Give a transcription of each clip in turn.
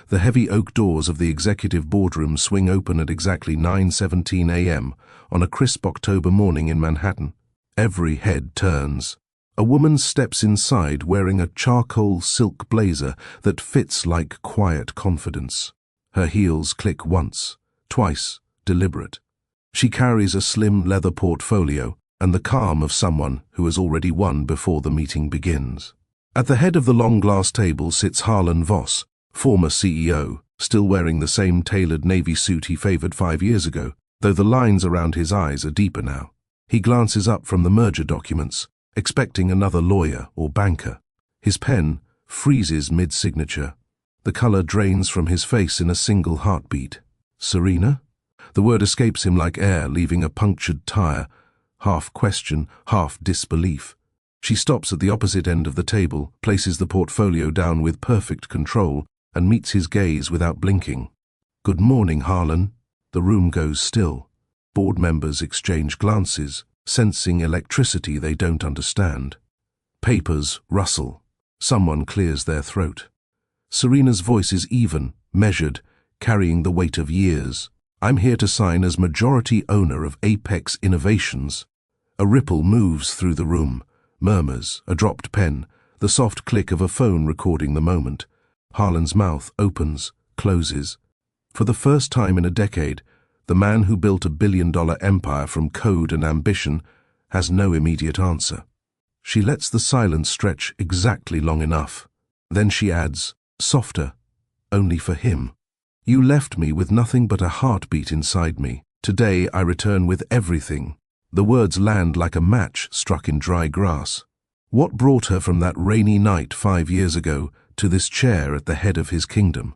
The heavy oak doors of the executive boardroom swing open at exactly 9:17 a.m. on a crisp October morning in Manhattan. Every head turns. A woman steps inside wearing a charcoal silk blazer that fits like quiet confidence. Her heels click once, twice, deliberate. She carries a slim leather portfolio and the calm of someone who has already won before the meeting begins. At the head of the long glass table sits Harlan Voss, former CEO, still wearing the same tailored navy suit he favored 5 years ago, though the lines around his eyes are deeper now. He glances up from the merger documents, expecting another lawyer or banker. His pen freezes mid-signature. The color drains from his face in a single heartbeat. Serena? The word escapes him like air, leaving a punctured tire, half question, half disbelief. She stops at the opposite end of the table, places the portfolio down with perfect control, and meets his gaze without blinking. "Good morning, Harlan." The room goes still. Board members exchange glances, sensing electricity they don't understand. Papers rustle. Someone clears their throat. Serena's voice is even, measured, carrying the weight of years. "I'm here to sign as majority owner of Apex Innovations." A ripple moves through the room. Murmurs, a dropped pen, the soft click of a phone recording the moment. Harlan's mouth opens, closes. For the first time in a decade, the man who built a billion-dollar empire from code and ambition has no immediate answer. She lets the silence stretch exactly long enough. Then she adds, softer, only for him. "You left me with nothing but a heartbeat inside me. Today I return with everything." The words land like a match struck in dry grass. What brought her from that rainy night 5 years ago to this chair at the head of his kingdom?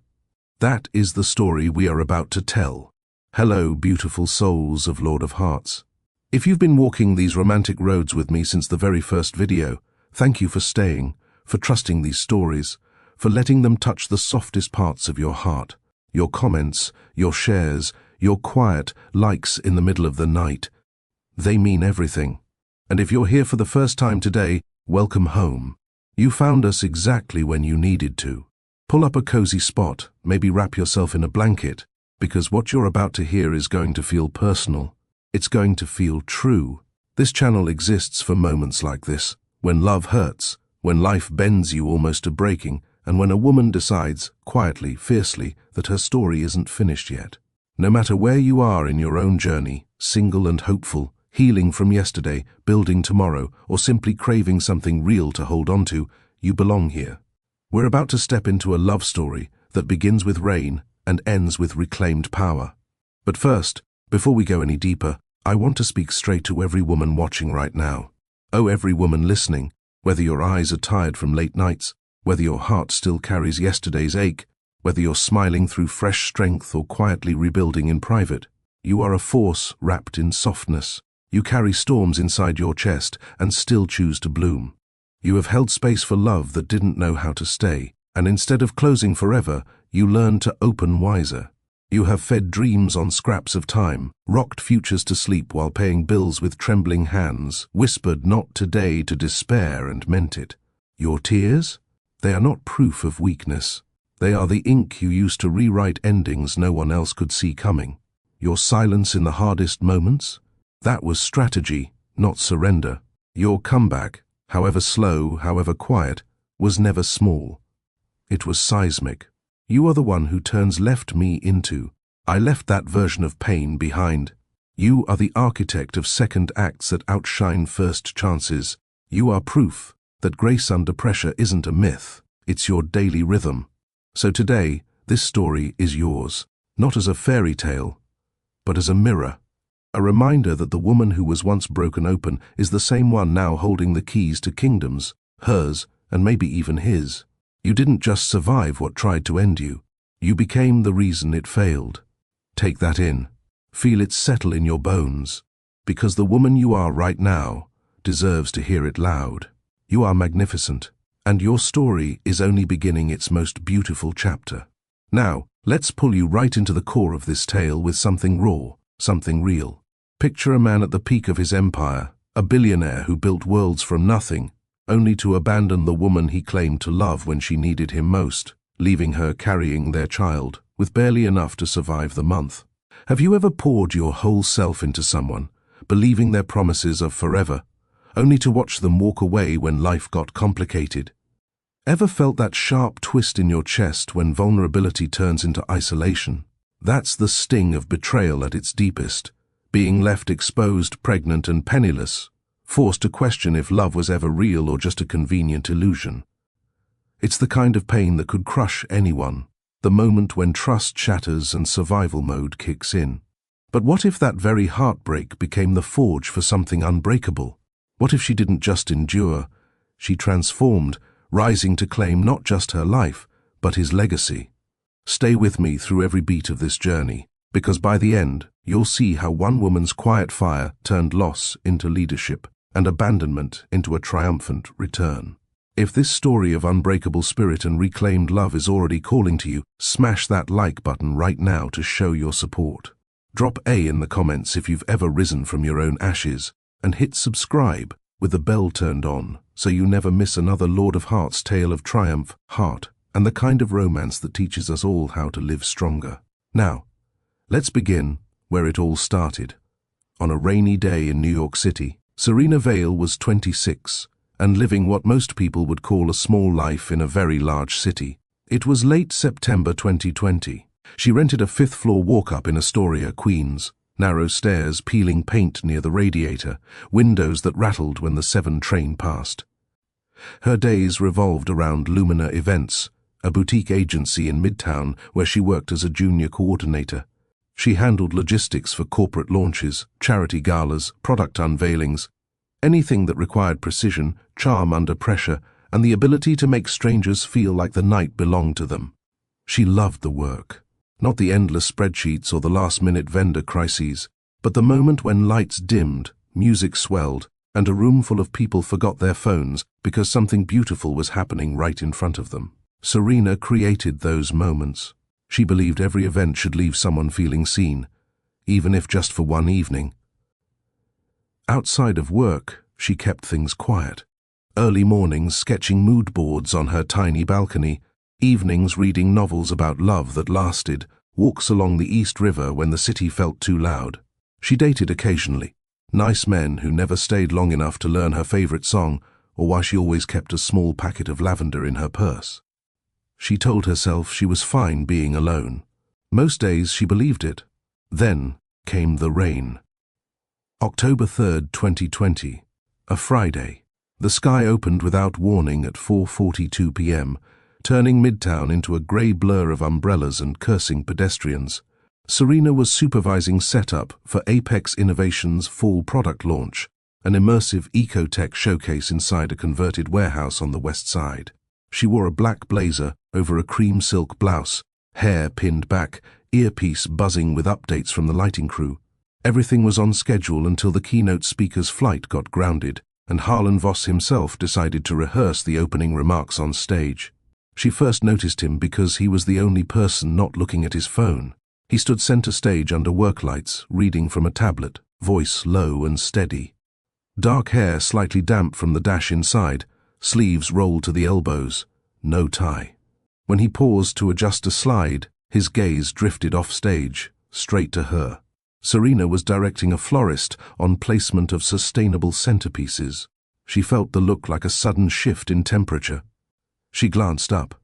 That is the story we are about to tell. Hello, beautiful souls of Lord of Hearts. If you've been walking these romantic roads with me since the very first video, thank you for staying, for trusting these stories, for letting them touch the softest parts of your heart. Your comments, your shares, your quiet likes in the middle of the night. They mean everything. And if you're here for the first time today, welcome home. You found us exactly when you needed to. Pull up a cozy spot, maybe wrap yourself in a blanket, because what you're about to hear is going to feel personal. It's going to feel true. This channel exists for moments like this, when love hurts, when life bends you almost to breaking, and when a woman decides, quietly, fiercely, that her story isn't finished yet. No matter where you are in your own journey, single and hopeful, healing from yesterday, building tomorrow, or simply craving something real to hold on to, you belong here. We're about to step into a love story that begins with rain and ends with reclaimed power. But first, before we go any deeper, I want to speak straight to every woman watching right now. Oh, every woman listening, whether your eyes are tired from late nights, whether your heart still carries yesterday's ache, whether you're smiling through fresh strength or quietly rebuilding in private, you are a force wrapped in softness. You carry storms inside your chest and still choose to bloom. You have held space for love that didn't know how to stay, and instead of closing forever, you learned to open wiser. You have fed dreams on scraps of time, rocked futures to sleep while paying bills with trembling hands, whispered not today to despair and meant it. Your tears? They are not proof of weakness. They are the ink you used to rewrite endings no one else could see coming. Your silence in the hardest moments? That was strategy, not surrender. Your comeback, however slow, however quiet, was never small. It was seismic. You are the one who turns left me into. I left that version of pain behind. You are the architect of second acts that outshine first chances. You are proof that grace under pressure isn't a myth, it's your daily rhythm. So today, this story is yours, not as a fairy tale, but as a mirror. A reminder that the woman who was once broken open is the same one now holding the keys to kingdoms, hers, and maybe even his. You didn't just survive what tried to end you. You became the reason it failed. Take that in. Feel it settle in your bones. Because the woman you are right now deserves to hear it loud. You are magnificent, and your story is only beginning its most beautiful chapter. Now, let's pull you right into the core of this tale with something raw, something real. Picture a man at the peak of his empire, a billionaire who built worlds from nothing, only to abandon the woman he claimed to love when she needed him most, leaving her carrying their child, with barely enough to survive the month. Have you ever poured your whole self into someone, believing their promises of forever, only to watch them walk away when life got complicated? Ever felt that sharp twist in your chest when vulnerability turns into isolation? That's the sting of betrayal at its deepest, being left exposed, pregnant and penniless, forced to question if love was ever real or just a convenient illusion. It's the kind of pain that could crush anyone, the moment when trust shatters and survival mode kicks in. But what if that very heartbreak became the forge for something unbreakable? What if she didn't just endure, she transformed, rising to claim not just her life, but his legacy? Stay with me through every beat of this journey, because by the end, you'll see how one woman's quiet fire turned loss into leadership and abandonment into a triumphant return. If this story of unbreakable spirit and reclaimed love is already calling to you, smash that like button right now to show your support. Drop A in the comments if you've ever risen from your own ashes, and hit subscribe with the bell turned on so you never miss another Lord of Hearts tale of triumph, heart, and the kind of romance that teaches us all how to live stronger. Now, let's begin where it all started. On a rainy day in New York City, Serena Vale was 26 and living what most people would call a small life in a very large city. It was late September 2020. She rented a fifth-floor walk-up in Astoria, Queens. Narrow stairs, peeling paint near the radiator, windows that rattled when the 7 train passed. Her days revolved around Lumina Events, a boutique agency in Midtown where she worked as a junior coordinator. She handled logistics for corporate launches, charity galas, product unveilings, anything that required precision, charm under pressure, and the ability to make strangers feel like the night belonged to them. She loved the work, not the endless spreadsheets or the last-minute vendor crises, but the moment when lights dimmed, music swelled, and a room full of people forgot their phones because something beautiful was happening right in front of them. Serena created those moments. She believed every event should leave someone feeling seen, even if just for one evening. Outside of work, she kept things quiet. Early mornings sketching mood boards on her tiny balcony, evenings reading novels about love that lasted, walks along the East River when the city felt too loud. She dated occasionally, nice men who never stayed long enough to learn her favorite song or why she always kept a small packet of lavender in her purse. She told herself she was fine being alone. Most days she believed it. Then came the rain. October 3rd, 2020, a Friday. The sky opened without warning at 4:42 p.m., turning Midtown into a grey blur of umbrellas and cursing pedestrians. Serena was supervising setup for Apex Innovations' fall product launch, an immersive eco-tech showcase inside a converted warehouse on the west side. She wore a black blazer over a cream silk blouse, hair pinned back, earpiece buzzing with updates from the lighting crew. Everything was on schedule until the keynote speaker's flight got grounded, and Harlan Voss himself decided to rehearse the opening remarks on stage. She first noticed him because he was the only person not looking at his phone. He stood center stage under work lights, reading from a tablet, voice low and steady. Dark hair slightly damp from the dash inside, sleeves rolled to the elbows, no tie. When he paused to adjust a slide, his gaze drifted off stage, straight to her. Serena was directing a florist on placement of sustainable centerpieces. She felt the look like a sudden shift in temperature. She glanced up.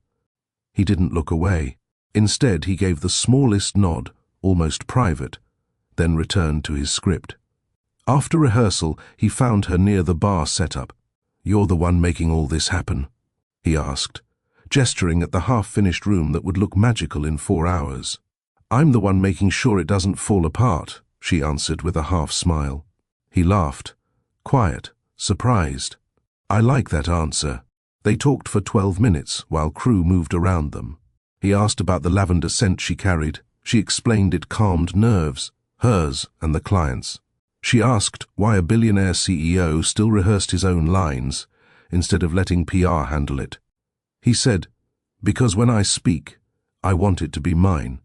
He didn't look away. Instead, he gave the smallest nod, almost private, then returned to his script. After rehearsal, he found her near the bar setup. "You're the one making all this happen?" he asked, gesturing at the half-finished room that would look magical in 4 hours. "I'm the one making sure it doesn't fall apart," she answered with a half-smile. He laughed, quiet, surprised. "I like that answer." They talked for 12 minutes while crew moved around them. He asked about the lavender scent she carried. She explained it calmed nerves, hers and the client's. She asked why a billionaire CEO still rehearsed his own lines instead of letting PR handle it. He said, "Because when I speak, I want it to be mine."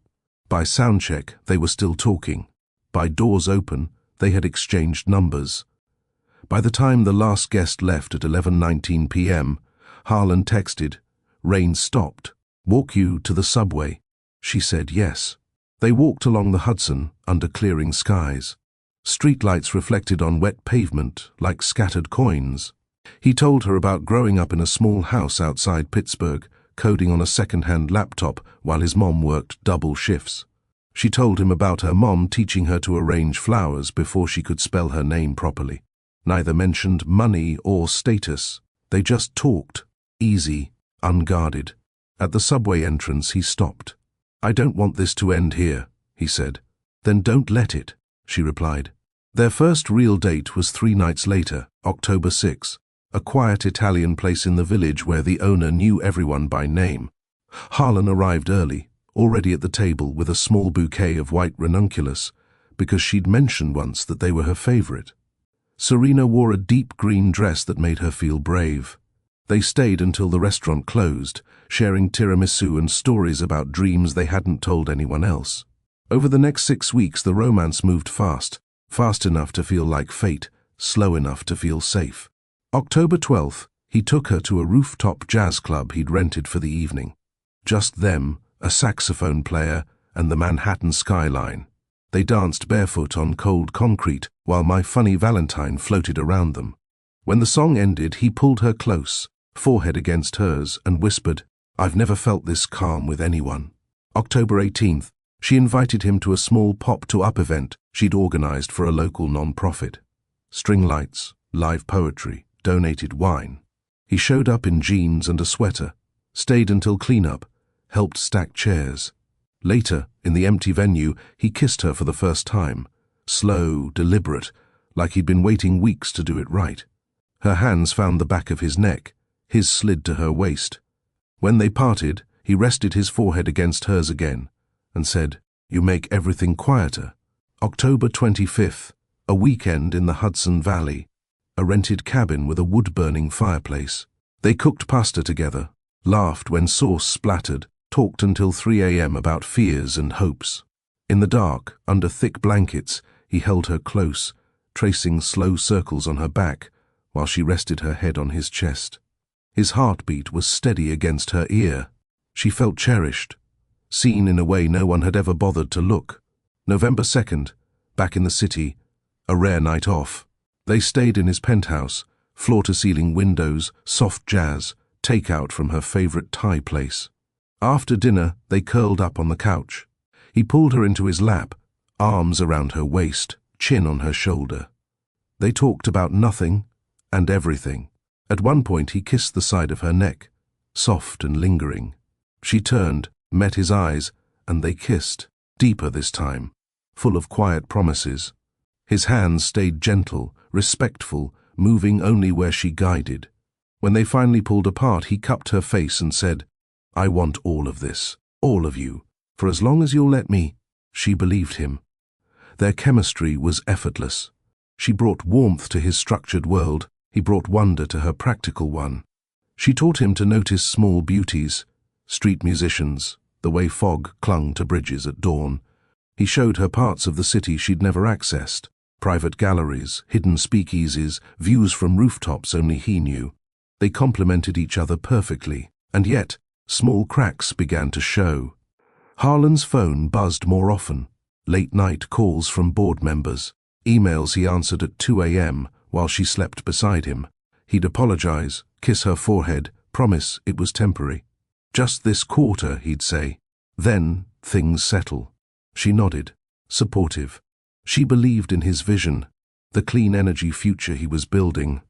By soundcheck, they were still talking. By doors open, they had exchanged numbers. By the time the last guest left at 11:19 p.m., Harlan texted, "Rain stopped. Walk you to the subway? She said yes. They walked along the Hudson under clearing skies. Streetlights reflected on wet pavement like scattered coins. He told her about growing up in a small house outside Pittsburgh, coding on a second-hand laptop while his mom worked double shifts. She told him about her mom teaching her to arrange flowers before she could spell her name properly. Neither mentioned money or status. They just talked, easy, unguarded. At the subway entrance, he stopped. "I don't want this to end here," he said. "Then don't let it," she replied. Their first real date was 3 nights later, October 6, a quiet Italian place in the village where the owner knew everyone by name. Harlan arrived early, already at the table with a small bouquet of white ranunculus, because she'd mentioned once that they were her favorite. Serena wore a deep green dress that made her feel brave. They stayed until the restaurant closed, sharing tiramisu and stories about dreams they hadn't told anyone else. Over the next 6 weeks, the romance moved fast enough to feel like fate, slow enough to feel safe. October 12th, he took her to a rooftop jazz club he'd rented for the evening. Just them, a saxophone player, and the Manhattan skyline. They danced barefoot on cold concrete while My Funny Valentine floated around them. When the song ended, he pulled her close, forehead against hers, and whispered, "I've never felt this calm with anyone." October 18th, she invited him to a small pop-to-up event she'd organized for a local non-profit. String lights, live poetry, donated wine. He showed up in jeans and a sweater, stayed until cleanup, helped stack chairs. Later, in the empty venue, he kissed her for the first time, slow, deliberate, like he'd been waiting weeks to do it right. Her hands found the back of his neck, his slid to her waist. When they parted, he rested his forehead against hers again and said, "You make everything quieter." October 25th, a weekend in the Hudson Valley, a rented cabin with a wood-burning fireplace. They cooked pasta together, laughed when sauce splattered, talked until 3 a.m. about fears and hopes. In the dark, under thick blankets, he held her close, tracing slow circles on her back while she rested her head on his chest. His heartbeat was steady against her ear. She felt cherished, seen in a way no one had ever bothered to look. November 2nd, back in the city, a rare night off. They stayed in his penthouse, floor-to-ceiling windows, soft jazz, takeout from her favorite Thai place. After dinner, they curled up on the couch. He pulled her into his lap, arms around her waist, chin on her shoulder. They talked about nothing and everything. At one point, he kissed the side of her neck, soft and lingering. She turned, met his eyes, and they kissed, deeper this time, full of quiet promises. His hands stayed gentle, respectful, moving only where she guided. When they finally pulled apart, he cupped her face and said, "I want all of this, all of you, for as long as you'll let me." She believed him. Their chemistry was effortless. She brought warmth to his structured world. He brought wonder to her practical one. She taught him to notice small beauties, street musicians, the way fog clung to bridges at dawn. He showed her parts of the city she'd never accessed, private galleries, hidden speakeasies, views from rooftops only he knew. They complemented each other perfectly, and yet small cracks began to show. Harlan's phone buzzed more often, late-night calls from board members, emails he answered at 2 a.m. while she slept beside him. He'd apologize, kiss her forehead, promise it was temporary. "Just this quarter," he'd say. "Then things settle." She nodded, supportive. She believed in his vision, the clean energy future he was building.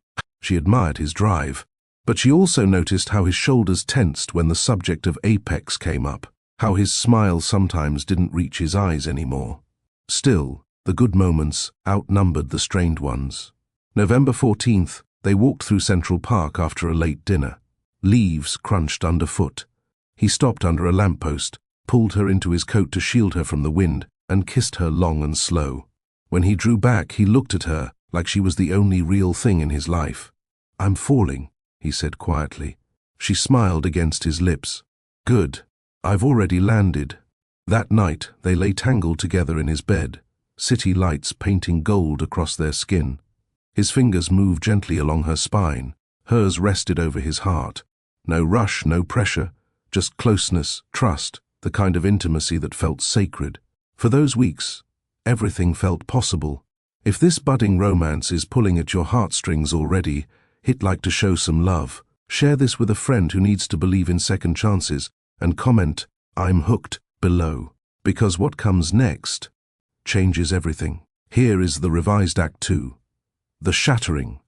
She admired his drive, but she also noticed how his shoulders tensed when the subject of Apex came up, how his smile sometimes didn't reach his eyes anymore. Still, the good moments outnumbered the strained ones. November 14th, they walked through Central Park after a late dinner. Leaves crunched underfoot. He stopped under a lamppost, pulled her into his coat to shield her from the wind, and kissed her long and slow. When he drew back, he looked at her like she was the only real thing in his life. "I'm falling," he said quietly. She smiled against his lips. "Good. I've already landed." That night, they lay tangled together in his bed, city lights painting gold across their skin. His fingers moved gently along her spine. Hers rested over his heart. No rush, no pressure, just closeness, trust, the kind of intimacy that felt sacred. For those weeks, everything felt possible. If this budding romance is pulling at your heartstrings already, hit like to show some love. Share this with a friend who needs to believe in second chances, and comment, "I'm hooked," below. Because what comes next changes everything. Here is the revised Act 2. The shattering,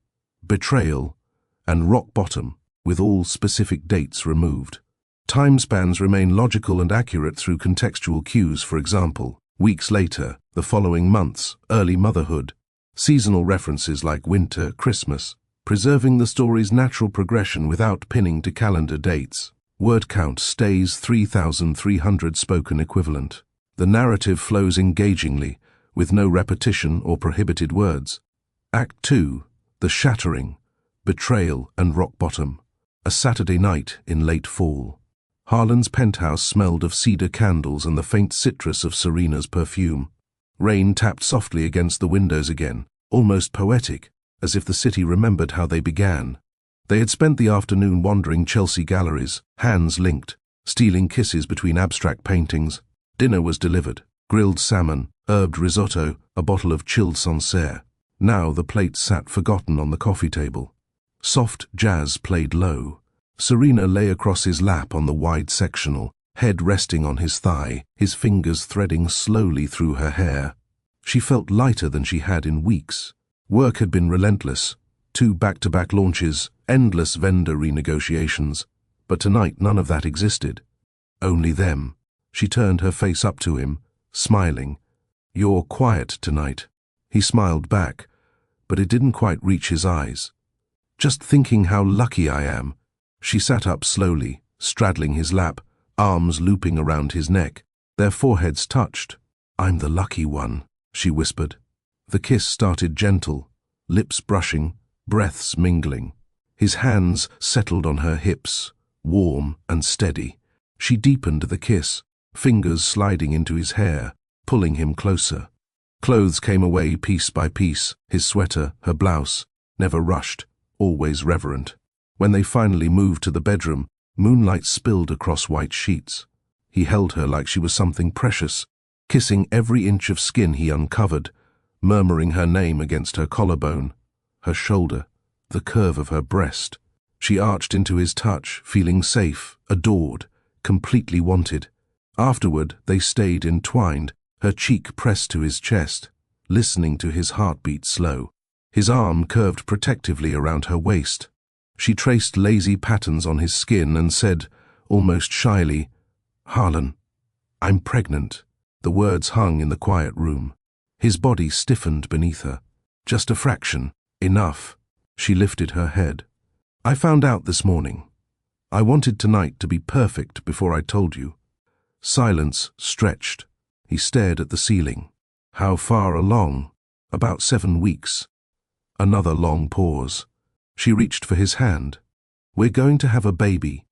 betrayal, and rock bottom, with all specific dates removed. Time spans remain logical and accurate through contextual cues, for example, weeks later, the following months, early motherhood, seasonal references like winter, Christmas, preserving the story's natural progression without pinning to calendar dates. Word count stays 3,300 spoken equivalent. The narrative flows engagingly, with no repetition or prohibited words. Act 2, the shattering, betrayal and rock bottom. A Saturday night in late fall. Harlan's penthouse smelled of cedar candles and the faint citrus of Serena's perfume. Rain tapped softly against the windows again, almost poetic, as if the city remembered how they began. They had spent the afternoon wandering Chelsea galleries, hands linked, stealing kisses between abstract paintings. Dinner was delivered: grilled salmon, herbed risotto, a bottle of chilled Sancerre. Now the plates sat forgotten on the coffee table. Soft jazz played low. Serena lay across his lap on the wide sectional, head resting on his thigh, his fingers threading slowly through her hair. She felt lighter than she had in weeks. Work had been relentless. 2 back-to-back launches, endless vendor renegotiations. But tonight none of that existed. Only them. She turned her face up to him, smiling. "You're quiet tonight." He smiled back, but it didn't quite reach his eyes. "Just thinking how lucky I am." She sat up slowly, straddling his lap, arms looping around his neck. Their foreheads touched. "I'm the lucky one," she whispered. The kiss started gentle, lips brushing, breaths mingling. His hands settled on her hips, warm and steady. She deepened the kiss, fingers sliding into his hair, pulling him closer. Clothes came away piece by piece, his sweater, her blouse, never rushed, always reverent. When they finally moved to the bedroom, moonlight spilled across white sheets. He held her like she was something precious, kissing every inch of skin he uncovered, murmuring her name against her collarbone, her shoulder, the curve of her breast. She arched into his touch, feeling safe, adored, completely wanted. Afterward, they stayed entwined, her cheek pressed to his chest, listening to his heartbeat slow. His arm curved protectively around her waist. She traced lazy patterns on his skin and said, almost shyly, "Harlan, I'm pregnant." The words hung in the quiet room. His body stiffened beneath her. "Just a fraction. Enough." She lifted her head. "I found out this morning. I wanted tonight to be perfect before I told you." Silence stretched. He stared at the ceiling. "How far along?" "About 7 weeks." Another long pause. She reached for his hand. "We're going to have a baby."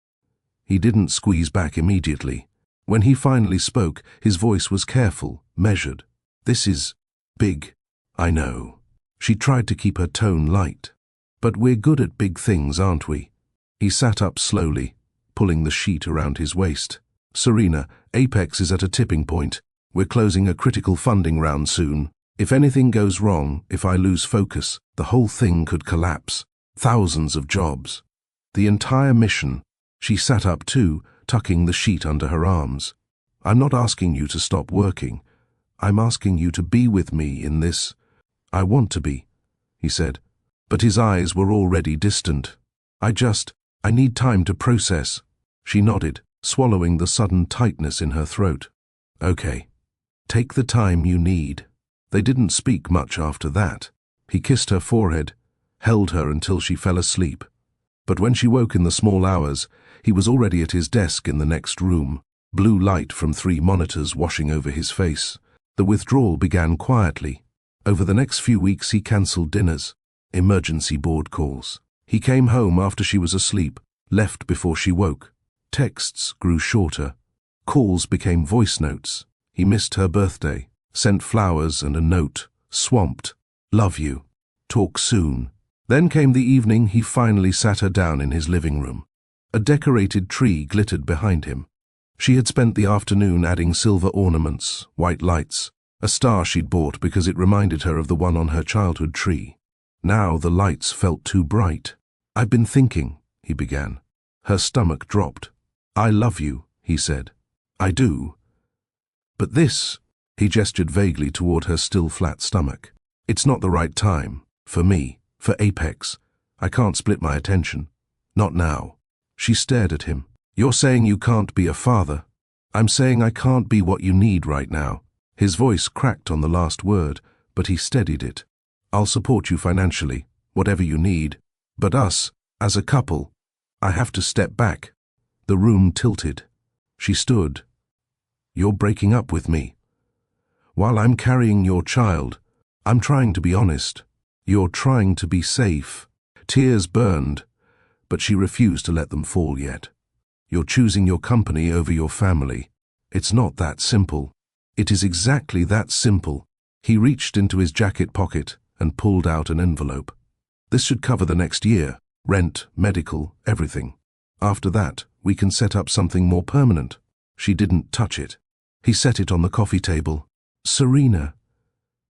He didn't squeeze back immediately. When he finally spoke, his voice was careful, measured. "This is big." "I know." She tried to keep her tone light. "But we're good at big things, aren't we?" He sat up slowly, pulling the sheet around his waist. "Serena, Apex is at a tipping point. We're closing a critical funding round soon. If anything goes wrong, if I lose focus, the whole thing could collapse. Thousands of jobs. The entire mission." She sat up too, tucking the sheet under her arms. "I'm not asking you to stop working. I'm asking you to be with me in this." "I want to be," he said, but his eyes were already distant. I need time to process." She nodded, swallowing the sudden tightness in her throat. "Okay. Take the time you need." They didn't speak much after that. He kissed her forehead, held her until she fell asleep. But when she woke in the small hours, he was already at his desk in the next room, blue light from 3 monitors washing over his face. The withdrawal began quietly. Over the next few weeks he cancelled dinners, emergency board calls. He came home after she was asleep, left before she woke. Texts grew shorter. Calls became voice notes. He missed her birthday, sent flowers and a note, swamped. "Love you. Talk soon." Then came the evening he finally sat her down in his living room. A decorated tree glittered behind him. She had spent the afternoon adding silver ornaments, white lights, a star she'd bought because it reminded her of the one on her childhood tree. Now the lights felt too bright. "I've been thinking," he began. Her stomach dropped. "I love you," he said. "I do. But this," he gestured vaguely toward her still flat stomach. "It's not the right time. For me. For Apex. I can't split my attention. Not now." She stared at him. "You're saying you can't be a father. I'm saying I can't be what you need right now." His voice cracked on the last word, but he steadied it. "I'll support you financially, whatever you need. But us, as a couple, I have to step back." The room tilted. She stood. "You're breaking up with me. While I'm carrying your child, I'm trying to be honest. You're trying to be safe." Tears burned, but she refused to let them fall yet. "You're choosing your company over your family. It's not that simple." "It is exactly that simple." He reached into his jacket pocket and pulled out an envelope. "This should cover the next year. Rent, medical, everything. After that, we can set up something more permanent." She didn't touch it. He set it on the coffee table. "Serena,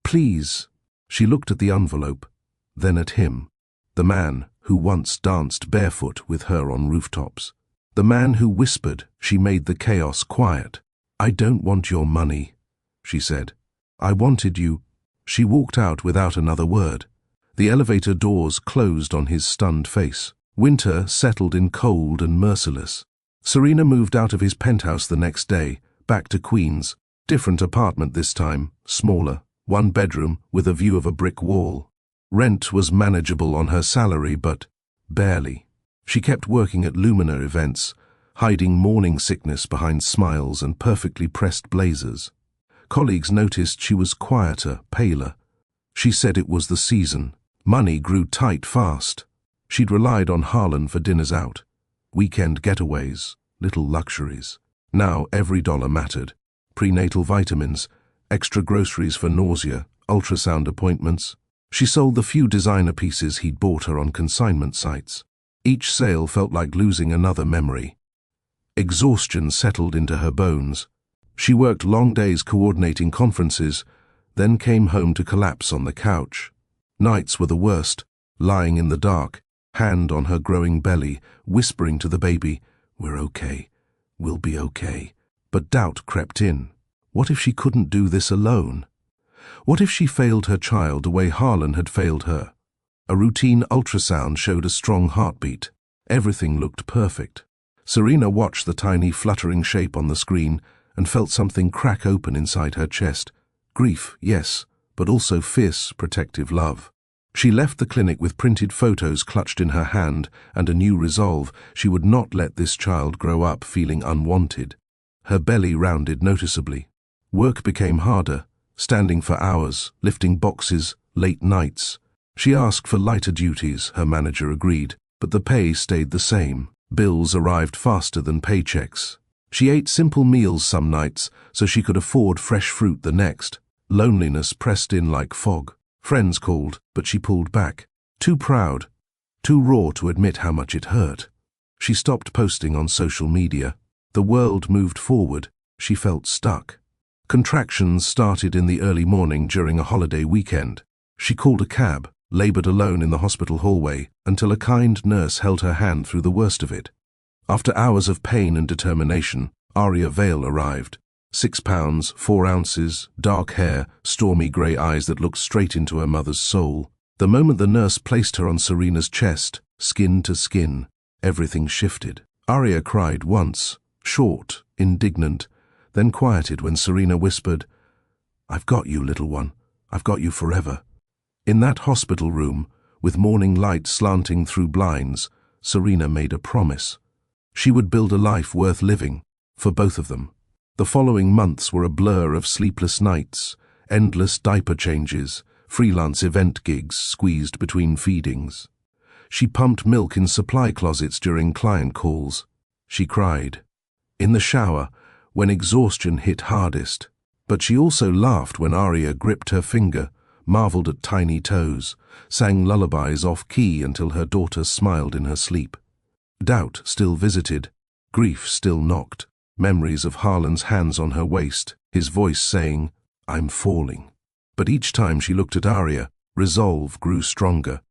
please." She looked at the envelope, then at him. The man who once danced barefoot with her on rooftops. The man who whispered she made the chaos quiet. "I don't want your money," she said. "I wanted you." She walked out without another word. The elevator doors closed on his stunned face. Winter settled in cold and merciless. Serena moved out of his penthouse the next day, back to Queens. Different apartment this time, smaller, one bedroom with a view of a brick wall. Rent was manageable on her salary, but barely. She kept working at Luminar events, hiding morning sickness behind smiles and perfectly pressed blazers. Colleagues noticed she was quieter, paler. She said it was the season. Money grew tight fast. She'd relied on Harlan for dinners out, weekend getaways, little luxuries. Now every dollar mattered. Prenatal vitamins, extra groceries for nausea, ultrasound appointments. She sold the few designer pieces he'd bought her on consignment sites. Each sale felt like losing another memory. Exhaustion settled into her bones. She worked long days coordinating conferences, then came home to collapse on the couch. Nights were the worst, lying in the dark, hand on her growing belly, whispering to the baby, "We're okay. We'll be okay." But doubt crept in. What if she couldn't do this alone? What if she failed her child the way Harlan had failed her? A routine ultrasound showed a strong heartbeat. Everything looked perfect. Serena watched the tiny fluttering shape on the screen and felt something crack open inside her chest. Grief, yes, but also fierce, protective love. She left the clinic with printed photos clutched in her hand and a new resolve: she would not let this child grow up feeling unwanted. Her belly rounded noticeably. Work became harder, standing for hours, lifting boxes, late nights. She asked for lighter duties, her manager agreed, but the pay stayed the same. Bills arrived faster than paychecks. She ate simple meals some nights so she could afford fresh fruit the next. Loneliness pressed in like fog. Friends called, but she pulled back. Too proud, too raw to admit how much it hurt. She stopped posting on social media. The world moved forward. She felt stuck. Contractions started in the early morning during a holiday weekend. She called a cab, labored alone in the hospital hallway, until a kind nurse held her hand through the worst of it. After hours of pain and determination, Aria Vale arrived. 6 pounds, 4 ounces, dark hair, stormy grey eyes that looked straight into her mother's soul. The moment the nurse placed her on Serena's chest, skin to skin, everything shifted. Aria cried once, short, indignant, then quieted when Serena whispered, "I've got you, little one. I've got you forever." In that hospital room, with morning light slanting through blinds, Serena made a promise. She would build a life worth living, for both of them. The following months were a blur of sleepless nights, endless diaper changes, freelance event gigs squeezed between feedings. She pumped milk in supply closets during client calls. She cried. In the shower, when exhaustion hit hardest. But she also laughed when Aria gripped her finger, marveled at tiny toes, sang lullabies off-key until her daughter smiled in her sleep. Doubt still visited, grief still knocked, memories of Harlan's hands on her waist, his voice saying, "I'm falling." But each time she looked at Aria, resolve grew stronger.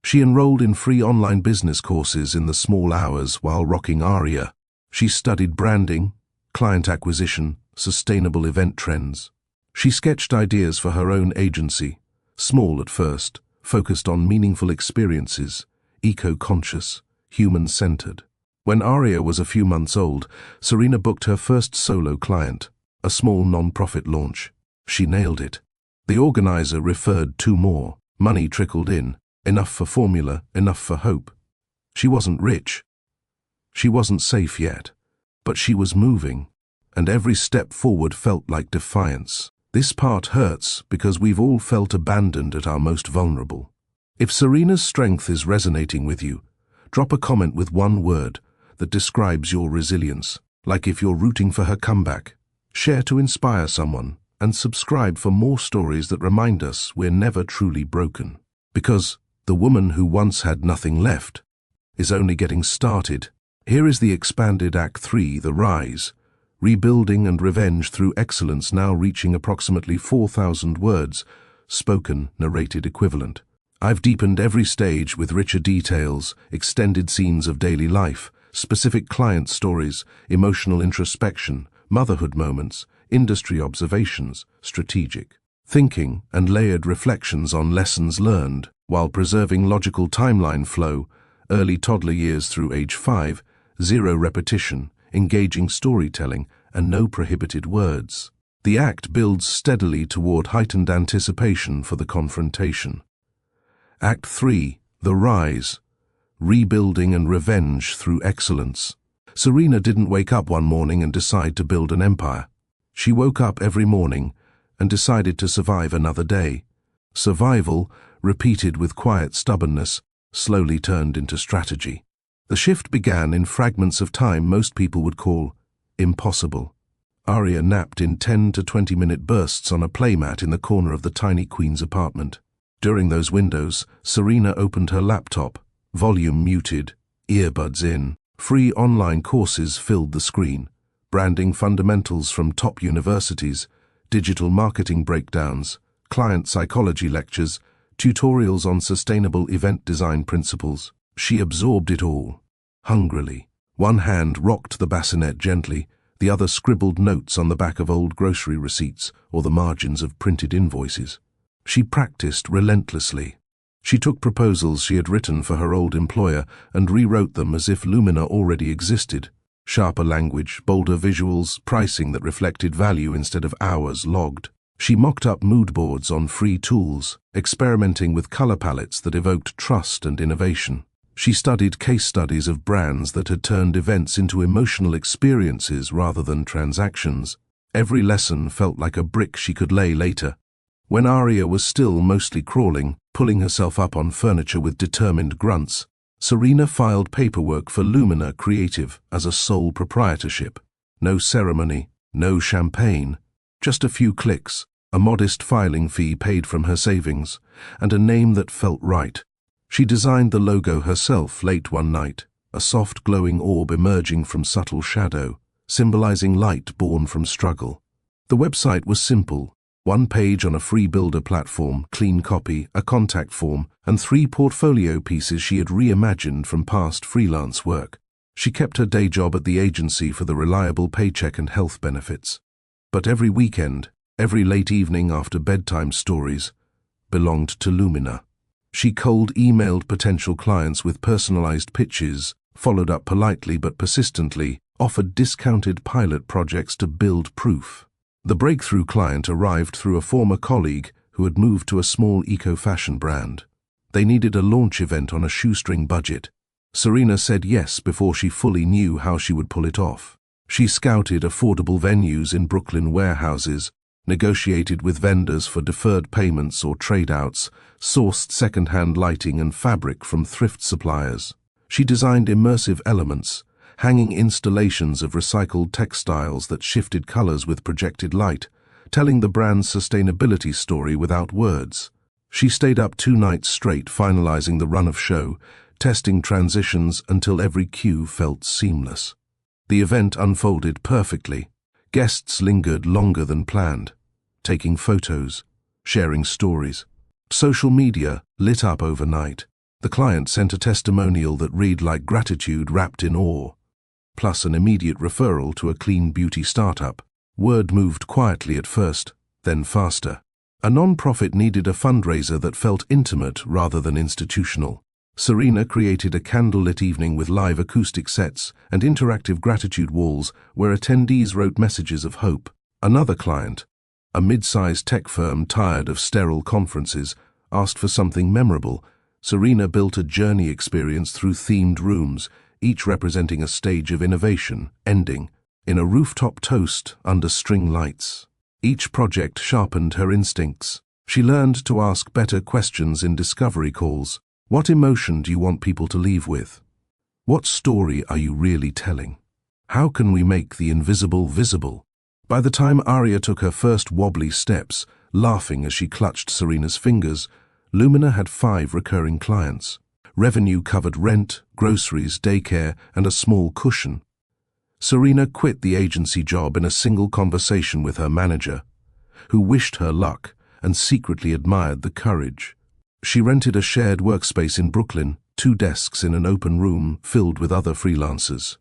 She enrolled in free online business courses in the small hours while rocking Aria. She studied branding, client acquisition, sustainable event trends. She sketched ideas for her own agency, small at first, focused on meaningful experiences, eco-conscious, human-centered. When Aria was a few months old, Serena booked her first solo client, a small non-profit launch. She nailed it. The organizer referred 2 more. Money trickled in, enough for formula, enough for hope. She wasn't rich. She wasn't safe yet. But she was moving, and every step forward felt like defiance. This part hurts because we've all felt abandoned at our most vulnerable. If Serena's strength is resonating with you, drop a comment with one word that describes your resilience, like if you're rooting for her comeback. Share to inspire someone, and subscribe for more stories that remind us we're never truly broken. Because the woman who once had nothing left is only getting started. Here is the expanded Act 3, The Rise, rebuilding and revenge through excellence, now reaching approximately 4,000 words, spoken, narrated equivalent. I've deepened every stage with richer details, extended scenes of daily life, specific client stories, emotional introspection, motherhood moments, industry observations, strategic thinking, and layered reflections on lessons learned, while preserving logical timeline flow, early toddler years through age 5, 0 repetition, engaging storytelling, and no prohibited words. The act builds steadily toward heightened anticipation for the confrontation. Act 3, The Rise, rebuilding and revenge through excellence. Serena didn't wake up one morning and decide to build an empire. She woke up every morning and decided to survive another day. Survival, repeated with quiet stubbornness, slowly turned into strategy. The shift began in fragments of time most people would call impossible. Aria napped in 10 to 20-minute bursts on a playmat in the corner of the tiny Queen's apartment. During those windows, Serena opened her laptop, volume muted, earbuds in. Free online courses filled the screen. Branding fundamentals from top universities, digital marketing breakdowns, client psychology lectures, tutorials on sustainable event design principles. She absorbed it all, hungrily. One hand rocked the bassinet gently, the other scribbled notes on the back of old grocery receipts or the margins of printed invoices. She practiced relentlessly. She took proposals she had written for her old employer and rewrote them as if Lumina already existed. Sharper language, bolder visuals, pricing that reflected value instead of hours logged. She mocked up mood boards on free tools, experimenting with color palettes that evoked trust and innovation. She studied case studies of brands that had turned events into emotional experiences rather than transactions. Every lesson felt like a brick she could lay later. When Aria was still mostly crawling, pulling herself up on furniture with determined grunts, Serena filed paperwork for Lumina Creative as a sole proprietorship. No ceremony, no champagne, just a few clicks, a modest filing fee paid from her savings, and a name that felt right. She designed the logo herself late one night, a soft glowing orb emerging from subtle shadow, symbolizing light born from struggle. The website was simple. One page on a free builder platform, clean copy, a contact form, and 3 portfolio pieces she had reimagined from past freelance work. She kept her day job at the agency for the reliable paycheck and health benefits. But every weekend, every late evening after bedtime stories, belonged to Lumina. She cold emailed potential clients with personalized pitches, followed up politely but persistently, offered discounted pilot projects to build proof. The breakthrough client arrived through a former colleague who had moved to a small eco-fashion brand. They needed a launch event on a shoestring budget. Serena said yes before she fully knew how she would pull it off. She scouted affordable venues in Brooklyn warehouses, negotiated with vendors for deferred payments or trade-outs, sourced second-hand lighting and fabric from thrift suppliers. She designed immersive elements, hanging installations of recycled textiles that shifted colors with projected light, telling the brand's sustainability story without words. She stayed up 2 nights straight finalizing the run of show, testing transitions until every cue felt seamless. The event unfolded perfectly. Guests lingered longer than planned, taking photos, sharing stories. Social media lit up overnight. The client sent a testimonial that read like gratitude wrapped in awe, plus an immediate referral to a clean beauty startup. Word moved quietly at first, then faster. A non-profit needed a fundraiser that felt intimate rather than institutional. Serena created a candlelit evening with live acoustic sets and interactive gratitude walls where attendees wrote messages of hope. Another client, a mid-sized tech firm tired of sterile conferences, asked for something memorable. Serena built a journey experience through themed rooms, each representing a stage of innovation, ending in a rooftop toast under string lights. Each project sharpened her instincts. She learned to ask better questions in discovery calls. What emotion do you want people to leave with? What story are you really telling? How can we make the invisible visible? By the time Aria took her first wobbly steps, laughing as she clutched Serena's fingers, Lumina had 5 recurring clients. Revenue covered rent, groceries, daycare, and a small cushion. Serena quit the agency job in a single conversation with her manager, who wished her luck and secretly admired the courage. She rented a shared workspace in Brooklyn, 2 desks in an open room filled with other freelancers.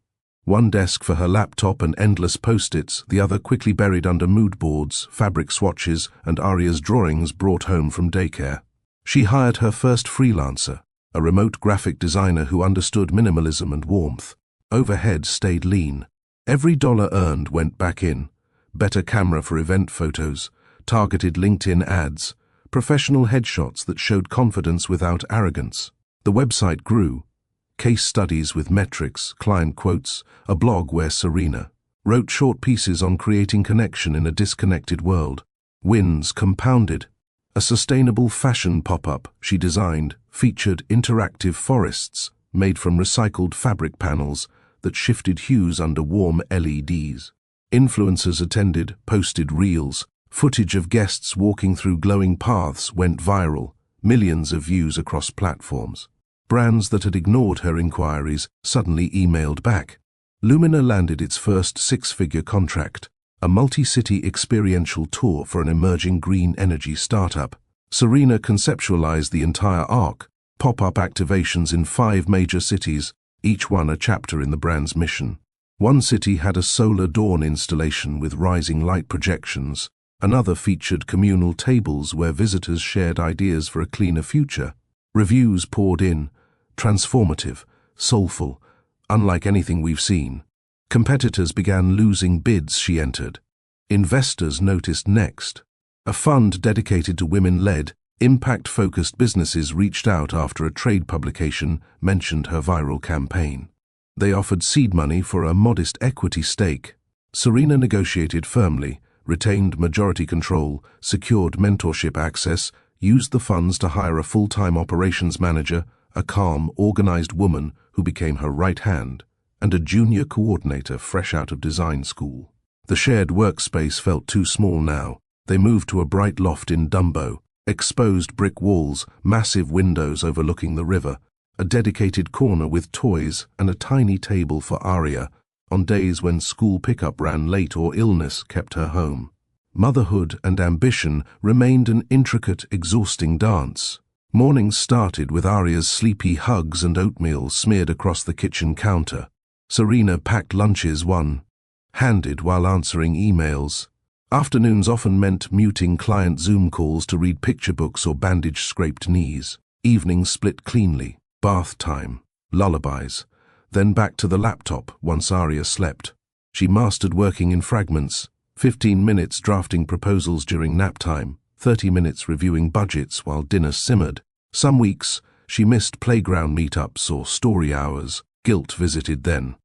One desk for her laptop and endless post-its, the other quickly buried under mood boards, fabric swatches, and Aria's drawings brought home from daycare. She hired her first freelancer, a remote graphic designer who understood minimalism and warmth. Overhead stayed lean. Every dollar earned went back in. Better camera for event photos, targeted LinkedIn ads, professional headshots that showed confidence without arrogance. The website grew. Case studies with metrics, client quotes, a blog where Serena wrote short pieces on creating connection in a disconnected world. Wins compounded. A sustainable fashion pop-up she designed featured interactive forests made from recycled fabric panels that shifted hues under warm LEDs. Influencers attended, posted reels. Footage of guests walking through glowing paths went viral, millions of views across platforms. Brands that had ignored her inquiries suddenly emailed back. Lumina landed its first 6-figure contract, a multi-city experiential tour for an emerging green energy startup. Serena conceptualized the entire arc, pop-up activations in 5 major cities, each one a chapter in the brand's mission. One city had a solar dawn installation with rising light projections. Another featured communal tables where visitors shared ideas for a cleaner future. Reviews poured in, transformative, soulful, unlike anything we've seen. Competitors began losing bids she entered. Investors noticed next. A fund dedicated to women-led, impact-focused businesses reached out after a trade publication mentioned her viral campaign. They offered seed money for a modest equity stake. Serena negotiated firmly, retained majority control, secured mentorship access, used the funds to hire a full-time operations manager, a calm, organized woman who became her right hand, and a junior coordinator fresh out of design school. The shared workspace felt too small now. They moved to a bright loft in Dumbo, exposed brick walls, massive windows overlooking the river, a dedicated corner with toys and a tiny table for Aria on days when school pickup ran late or illness kept her home. Motherhood and ambition remained an intricate, exhausting dance. Mornings started with Aria's sleepy hugs and oatmeal smeared across the kitchen counter. Serena packed lunches one-handed while answering emails. Afternoons often meant muting client Zoom calls to read picture books or bandage scraped knees. Evenings split cleanly, bath time, lullabies, then back to the laptop once Aria slept. She mastered working in fragments, 15 minutes drafting proposals during nap time, 30 minutes reviewing budgets while dinner simmered. Some weeks, she missed playground meetups or story hours, guilt visited then.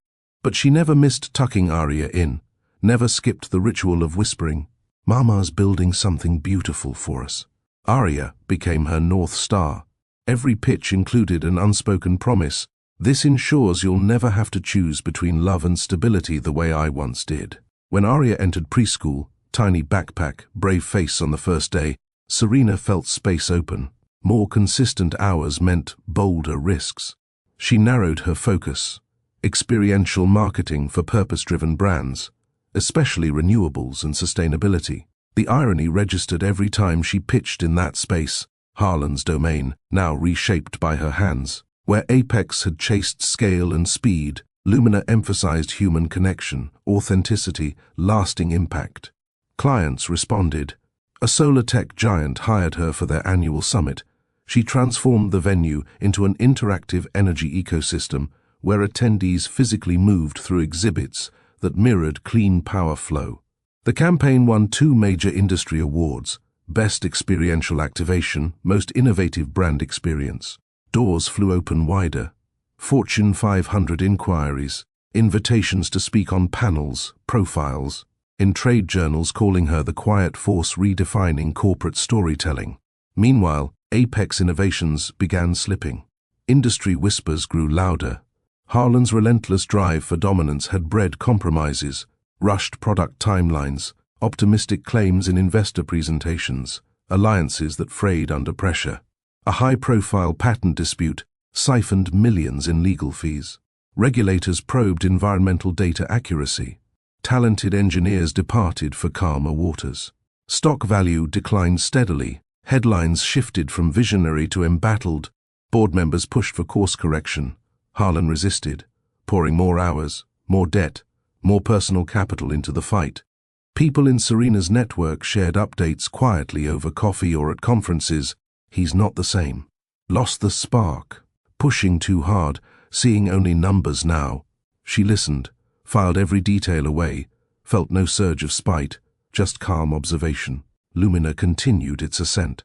But she never missed tucking Aria in, never skipped the ritual of whispering, "Mama's building something beautiful for us." Aria became her North Star. Every pitch included an unspoken promise, "This ensures you'll never have to choose between love and stability the way I once did." When Aria entered preschool, tiny backpack, brave face on the first day, Serena felt space open. More consistent hours meant bolder risks. She narrowed her focus. Experiential marketing for purpose-driven brands, especially renewables and sustainability. The irony registered every time she pitched in that space, Harlan's domain, now reshaped by her hands. Where Apex had chased scale and speed, Lumina emphasized human connection, authenticity, lasting impact. Clients responded. A solar tech giant hired her for their annual summit. She transformed the venue into an interactive energy ecosystem where attendees physically moved through exhibits that mirrored clean power flow. The campaign won 2 major industry awards: Best Experiential Activation, Most Innovative Brand Experience. Doors flew open wider. Fortune 500 inquiries, invitations to speak on panels, profiles, in trade journals calling her the quiet force redefining corporate storytelling. Meanwhile, Apex innovations began slipping. Industry whispers grew louder. Harlan's relentless drive for dominance had bred compromises, rushed product timelines, optimistic claims in investor presentations, alliances that frayed under pressure. A high-profile patent dispute siphoned millions in legal fees. Regulators probed environmental data accuracy. Talented engineers departed for calmer waters. Stock value declined steadily. Headlines shifted from visionary to embattled. Board members pushed for course correction. Harlan resisted, pouring more hours, more debt, more personal capital into the fight. People in Serena's network shared updates quietly over coffee or at conferences. He's not the same. Lost the spark. Pushing too hard, seeing only numbers now. She listened, filed every detail away, felt no surge of spite, just calm observation. Lumina continued its ascent.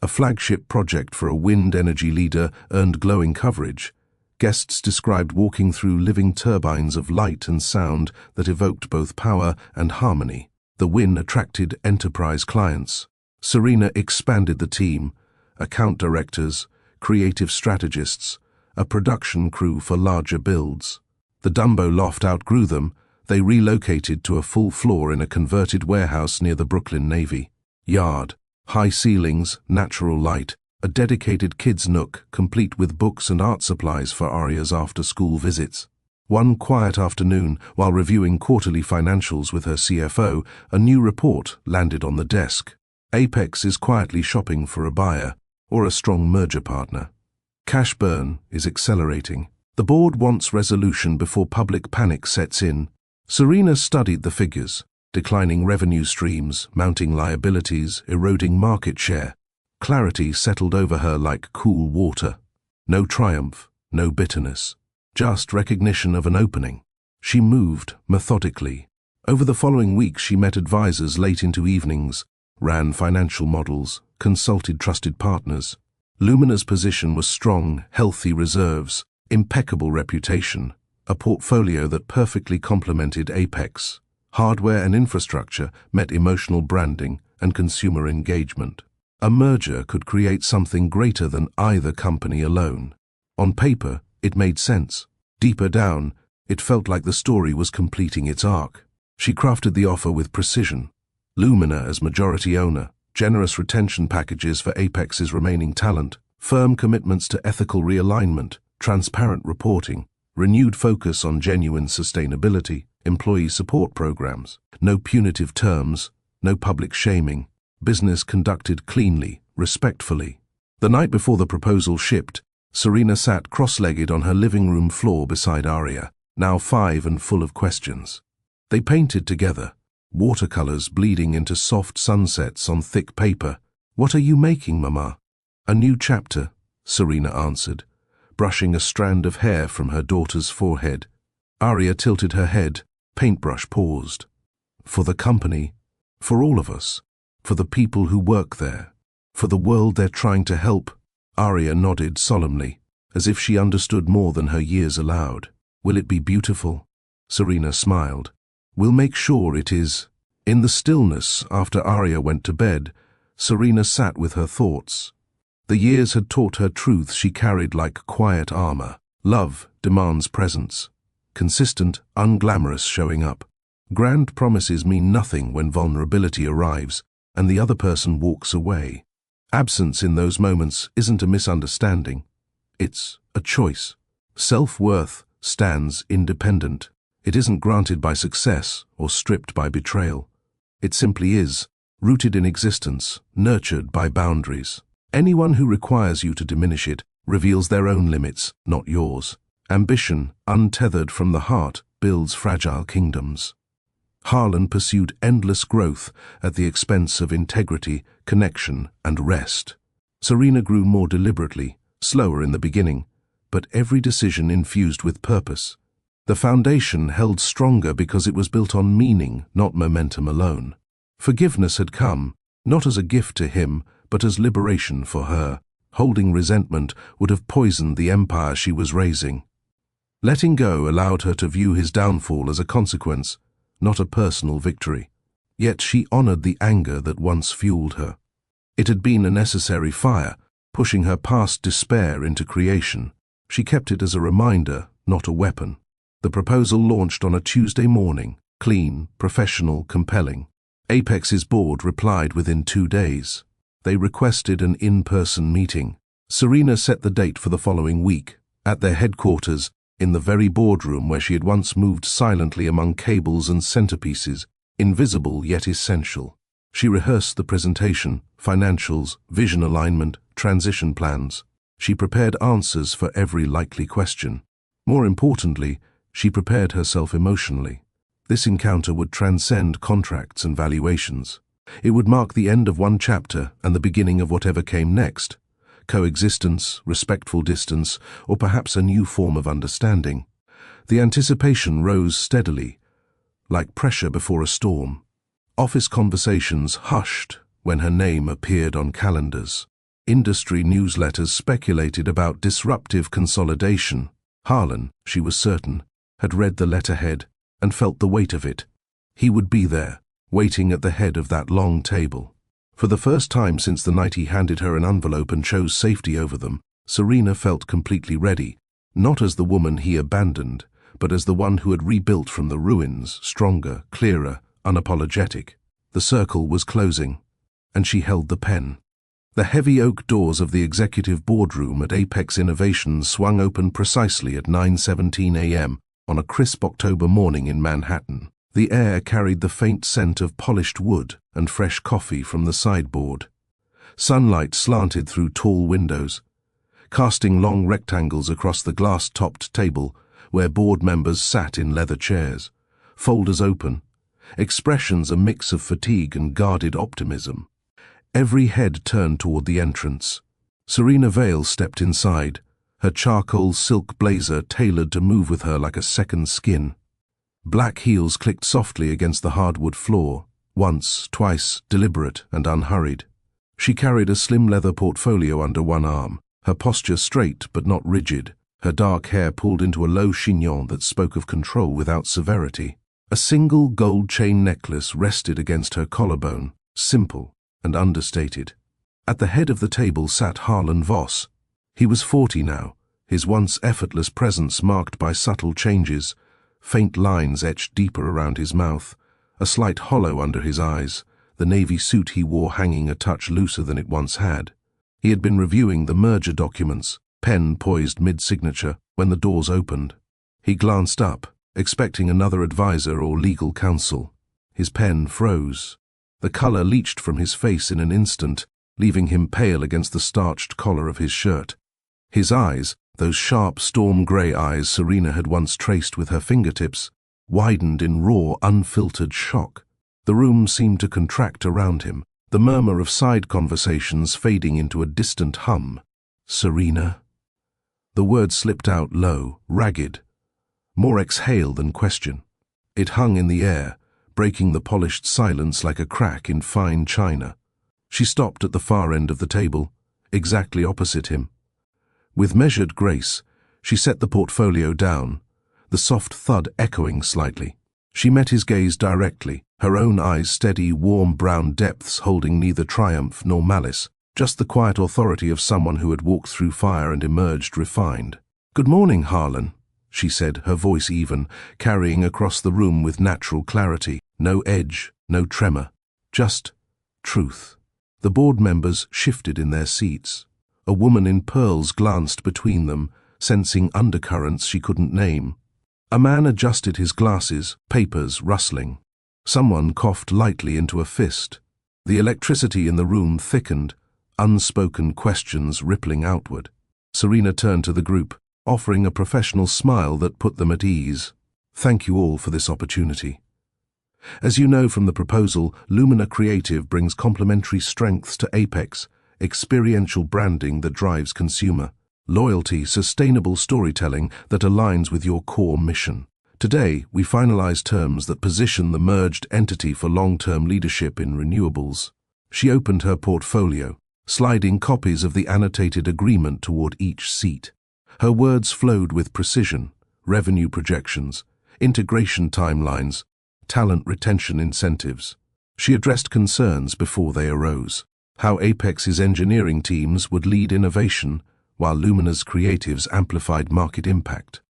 A flagship project for a wind energy leader earned glowing coverage. Guests described walking through living turbines of light and sound that evoked both power and harmony. The win attracted enterprise clients. Serena expanded the team, account directors, creative strategists, a production crew for larger builds. The Dumbo loft outgrew them. They relocated to a full floor in a converted warehouse near the Brooklyn Navy Yard. High ceilings, natural light, a dedicated kids' nook complete with books and art supplies for Aria's after-school visits. One quiet afternoon, while reviewing quarterly financials with her CFO, a new report landed on the desk. Apex is quietly shopping for a buyer or a strong merger partner. Cash burn is accelerating. The board wants resolution before public panic sets in. Serena studied the figures. Declining revenue streams, mounting liabilities, eroding market share. Clarity settled over her like cool water. No triumph, no bitterness. Just recognition of an opening. She moved methodically. Over the following weeks she met advisors late into evenings, ran financial models, consulted trusted partners. Lumina's position was strong, healthy reserves, impeccable reputation, a portfolio that perfectly complemented Apex. Hardware and infrastructure met emotional branding and consumer engagement. A merger could create something greater than either company alone. On paper, it made sense. Deeper down, it felt like the story was completing its arc. She crafted the offer with precision. Lumina as majority owner, generous retention packages for Apex's remaining talent, firm commitments to ethical realignment, transparent reporting, renewed focus on genuine sustainability, employee support programs, no punitive terms, no public shaming, business conducted cleanly, respectfully. The night before the proposal shipped, Serena sat cross-legged on her living room floor beside Aria, now 5 and full of questions. They painted together, watercolors bleeding into soft sunsets on thick paper. "What are you making, Mama?" "A new chapter," Serena answered, brushing a strand of hair from her daughter's forehead. Aria tilted her head, paintbrush paused. "For the company, for all of us, for the people who work there, for the world they're trying to help." Aria nodded solemnly, as if she understood more than her years allowed. "Will it be beautiful?" Serena smiled. "We'll make sure it is." In the stillness after Aria went to bed, Serena sat with her thoughts. The years had taught her truth she carried like quiet armor. Love demands presence. Consistent, unglamorous showing up. Grand promises mean nothing when vulnerability arrives and the other person walks away. Absence in those moments isn't a misunderstanding. It's a choice. Self-worth stands independent. It isn't granted by success or stripped by betrayal. It simply is, rooted in existence, nurtured by boundaries. Anyone who requires you to diminish it reveals their own limits, not yours. Ambition, untethered from the heart, builds fragile kingdoms. Harlan pursued endless growth at the expense of integrity, connection, and rest. Serena grew more deliberately, slower in the beginning, but every decision infused with purpose. The foundation held stronger because it was built on meaning, not momentum alone. Forgiveness had come, not as a gift to him, but as liberation for her. Holding resentment would have poisoned the empire she was raising. Letting go allowed her to view his downfall as a consequence, not a personal victory. Yet she honored the anger that once fueled her. It had been a necessary fire, pushing her past despair into creation. She kept it as a reminder, not a weapon. The proposal launched on a Tuesday morning, clean, professional, compelling. Apex's board replied within 2 days. They requested an in-person meeting. Serena set the date for the following week, at their headquarters, in the very boardroom where she had once moved silently among cables and centerpieces, invisible yet essential. She rehearsed the presentation, financials, vision alignment, transition plans. She prepared answers for every likely question. More importantly, she prepared herself emotionally. This encounter would transcend contracts and valuations. It would mark the end of one chapter and the beginning of whatever came next. Coexistence, respectful distance, or perhaps a new form of understanding. The anticipation rose steadily, like pressure before a storm. Office conversations hushed when her name appeared on calendars. Industry newsletters speculated about disruptive consolidation. Harlan, she was certain, had read the letterhead and felt the weight of it. He would be there, waiting at the head of that long table. For the first time since the night he handed her an envelope and chose safety over them, Serena felt completely ready, not as the woman he abandoned, but as the one who had rebuilt from the ruins, stronger, clearer, unapologetic. The circle was closing, and she held the pen. The heavy oak doors of the executive boardroom at Apex Innovations swung open precisely at 9:17 a.m. on a crisp October morning in Manhattan. The air carried the faint scent of polished wood and fresh coffee from the sideboard. Sunlight slanted through tall windows, casting long rectangles across the glass-topped table where board members sat in leather chairs, folders open, expressions a mix of fatigue and guarded optimism. Every head turned toward the entrance. Serena Vale stepped inside, her charcoal silk blazer tailored to move with her like a second skin. Black heels clicked softly against the hardwood floor, once, twice, deliberate and unhurried. She carried a slim leather portfolio under one arm, her posture straight but not rigid, her dark hair pulled into a low chignon that spoke of control without severity. A single gold chain necklace rested against her collarbone, simple and understated. At the head of the table sat Harlan Voss. He was 40 now, his once effortless presence marked by subtle changes, faint lines etched deeper around his mouth, a slight hollow under his eyes, the navy suit he wore hanging a touch looser than it once had. He had been reviewing the merger documents, pen poised mid-signature, when the doors opened. He glanced up, expecting another advisor or legal counsel. His pen froze. The color leached from his face in an instant, leaving him pale against the starched collar of his shirt. His eyes, those sharp storm-gray eyes Serena had once traced with her fingertips, widened in raw, unfiltered shock. The room seemed to contract around him, the murmur of side conversations fading into a distant hum. "Serena?" The word slipped out low, ragged, more exhale than question. It hung in the air, breaking the polished silence like a crack in fine china. She stopped at the far end of the table, exactly opposite him. With measured grace, she set the portfolio down, the soft thud echoing slightly. She met his gaze directly, her own eyes steady, warm brown depths holding neither triumph nor malice, just the quiet authority of someone who had walked through fire and emerged refined. "Good morning, Harlan," she said, her voice even, carrying across the room with natural clarity. No edge, no tremor, just truth. The board members shifted in their seats. A woman in pearls glanced between them, sensing undercurrents she couldn't name. A man adjusted his glasses, papers rustling. Someone coughed lightly into a fist. The electricity in the room thickened, unspoken questions rippling outward. Serena turned to the group, offering a professional smile that put them at ease. Thank you all for this opportunity. As you know from the proposal, Lumina Creative brings complementary strengths to Apex, experiential branding that drives consumer loyalty, sustainable storytelling that aligns with your core mission. Today, we finalize terms that position the merged entity for long-term leadership in renewables. She opened her portfolio, sliding copies of the annotated agreement toward each seat. Her words flowed with precision: revenue projections, integration timelines, talent retention incentives. She addressed concerns before they arose: how Apex's engineering teams would lead innovation, while Lumina's creatives amplified market impact.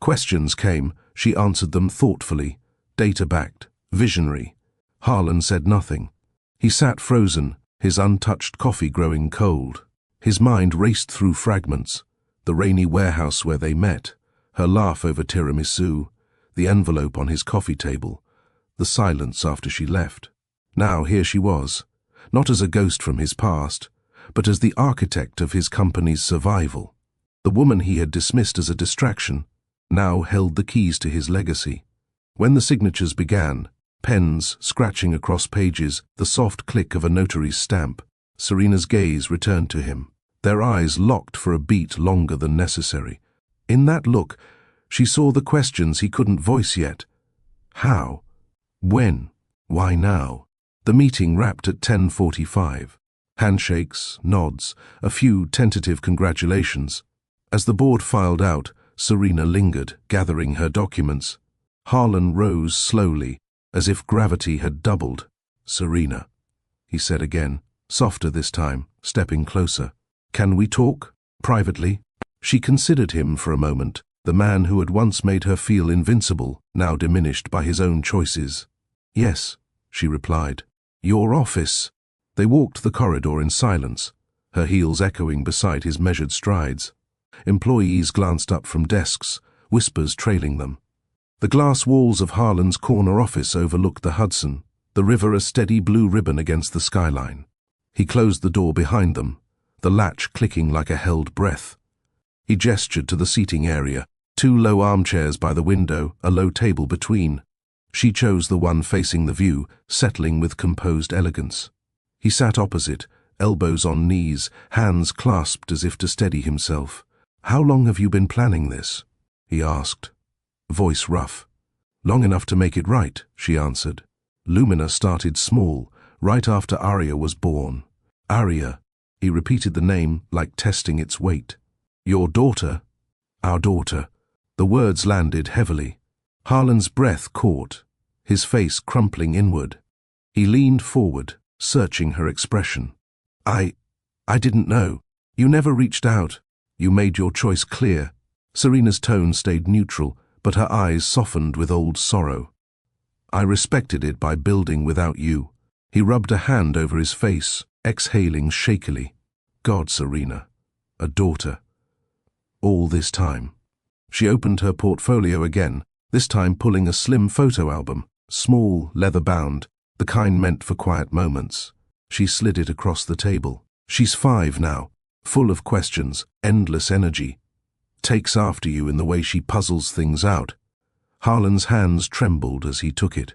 Questions came, she answered them thoughtfully, data-backed, visionary. Harlan said nothing. He sat frozen, his untouched coffee growing cold. His mind raced through fragments: the rainy warehouse where they met, her laugh over tiramisu, the envelope on his coffee table, the silence after she left. Now here she was, not as a ghost from his past, but as the architect of his company's survival. The woman he had dismissed as a distraction now held the keys to his legacy. When the signatures began, pens scratching across pages, the soft click of a notary's stamp, Serena's gaze returned to him. Their eyes locked for a beat longer than necessary. In that look, she saw the questions he couldn't voice yet. How? When? Why now? The meeting wrapped at 10:45. Handshakes, nods, a few tentative congratulations. As the board filed out, Serena lingered, gathering her documents. Harlan rose slowly, as if gravity had doubled. "Serena," he said again, softer this time, stepping closer. "Can we talk? Privately?" She considered him for a moment, the man who had once made her feel invincible, now diminished by his own choices. "Yes," she replied. "Your office." They walked the corridor in silence, her heels echoing beside his measured strides. Employees glanced up from desks, whispers trailing them. The glass walls of Harlan's corner office overlooked the Hudson, the river a steady blue ribbon against the skyline. He closed the door behind them, the latch clicking like a held breath. He gestured to the seating area, 2 low armchairs by the window, a low table between. She chose the one facing the view, settling with composed elegance. He sat opposite, elbows on knees, hands clasped as if to steady himself. "How long have you been planning this?" he asked, voice rough. "Long enough to make it right," she answered. Lumina started small, right after Aria was born. "Aria," he repeated the name like testing its weight. "Your daughter?" "Our daughter." The words landed heavily. Harlan's breath caught, his face crumpling inward. He leaned forward, searching her expression. I didn't know. You never reached out. You made your choice clear." Serena's tone stayed neutral, but her eyes softened with old sorrow. "I respected it by building without you." He rubbed a hand over his face, exhaling shakily. "God, Serena. A daughter. All this time." She opened her portfolio again, this time pulling a slim photo album, small, leather-bound, the kind meant for quiet moments. She slid it across the table. "She's 5 now, full of questions, endless energy. Takes after you in the way she puzzles things out." Harlan's hands trembled as he took it.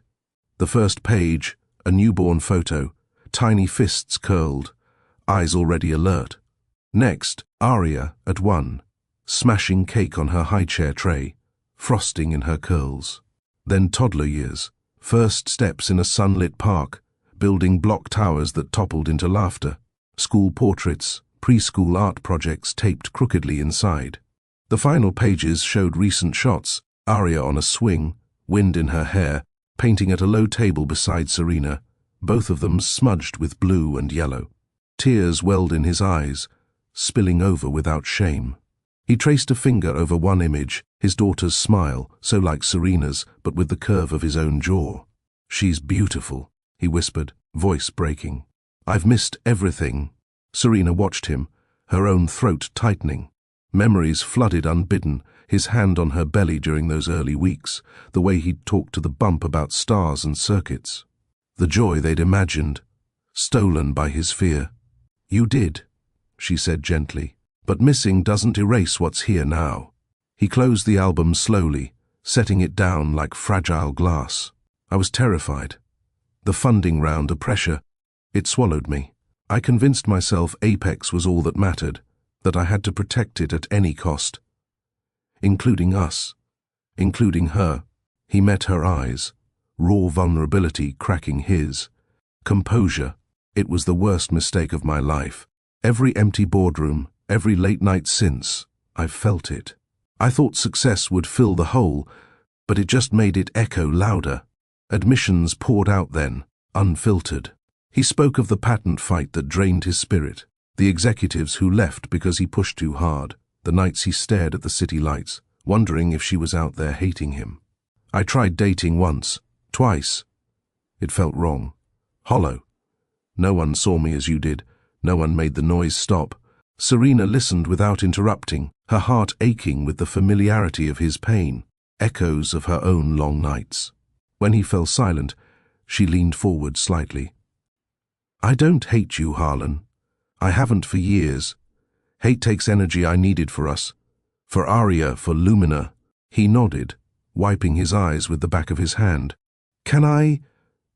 The first page, a newborn photo, tiny fists curled, eyes already alert. Next, Aria at 1, smashing cake on her high-chair tray, frosting in her curls. Then toddler years, first steps in a sunlit park, building block towers that toppled into laughter, school portraits, preschool art projects taped crookedly inside. The final pages showed recent shots, Aria on a swing, wind in her hair, painting at a low table beside Serena, both of them smudged with blue and yellow. Tears welled in his eyes, spilling over without shame. He traced a finger over one image, his daughter's smile, so like Serena's, but with the curve of his own jaw. "She's beautiful," he whispered, voice breaking. "I've missed everything." Serena watched him, her own throat tightening. Memories flooded unbidden, his hand on her belly during those early weeks, the way he'd talked to the bump about stars and circuits. The joy they'd imagined, stolen by his fear. "You did," she said gently, "but missing doesn't erase what's here now." He closed the album slowly, setting it down like fragile glass. I was terrified. The funding round, the pressure, it swallowed me. I convinced myself Apex was all that mattered, that I had to protect it at any cost. Including us, including her. He met her eyes, raw vulnerability cracking his. Composure. It was the worst mistake of my life. Every empty boardroom, every late night since, I've felt it. I thought success would fill the hole, but it just made it echo louder. Admissions poured out then, unfiltered. He spoke of the patent fight that drained his spirit, the executives who left because he pushed too hard, the nights he stared at the city lights, wondering if she was out there hating him. I tried dating once, twice. It felt wrong, hollow. No one saw me as you did. No one made the noise stop. Serena listened without interrupting, her heart aching with the familiarity of his pain, echoes of her own long nights. When he fell silent, she leaned forward slightly. "I don't hate you, Harlan. I haven't for years. Hate takes energy I needed for us. For Aria, for Lumina." He nodded, wiping his eyes with the back of his hand. "Can I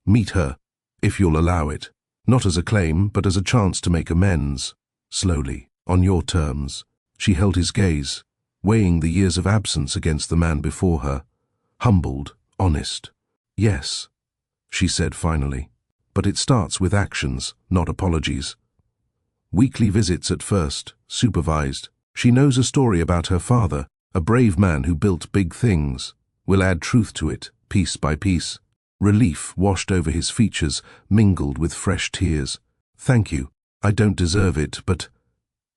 meet her, if you'll allow it? Not as a claim, but as a chance to make amends. Slowly, on your terms." She held his gaze, weighing the years of absence against the man before her. Humbled, honest. "Yes," she said finally. "But it starts with actions, not apologies. Weekly visits at first, supervised. She knows a story about her father, a brave man who built big things. We'll add truth to it, piece by piece." Relief washed over his features, mingled with fresh tears. "Thank you. I don't deserve it, but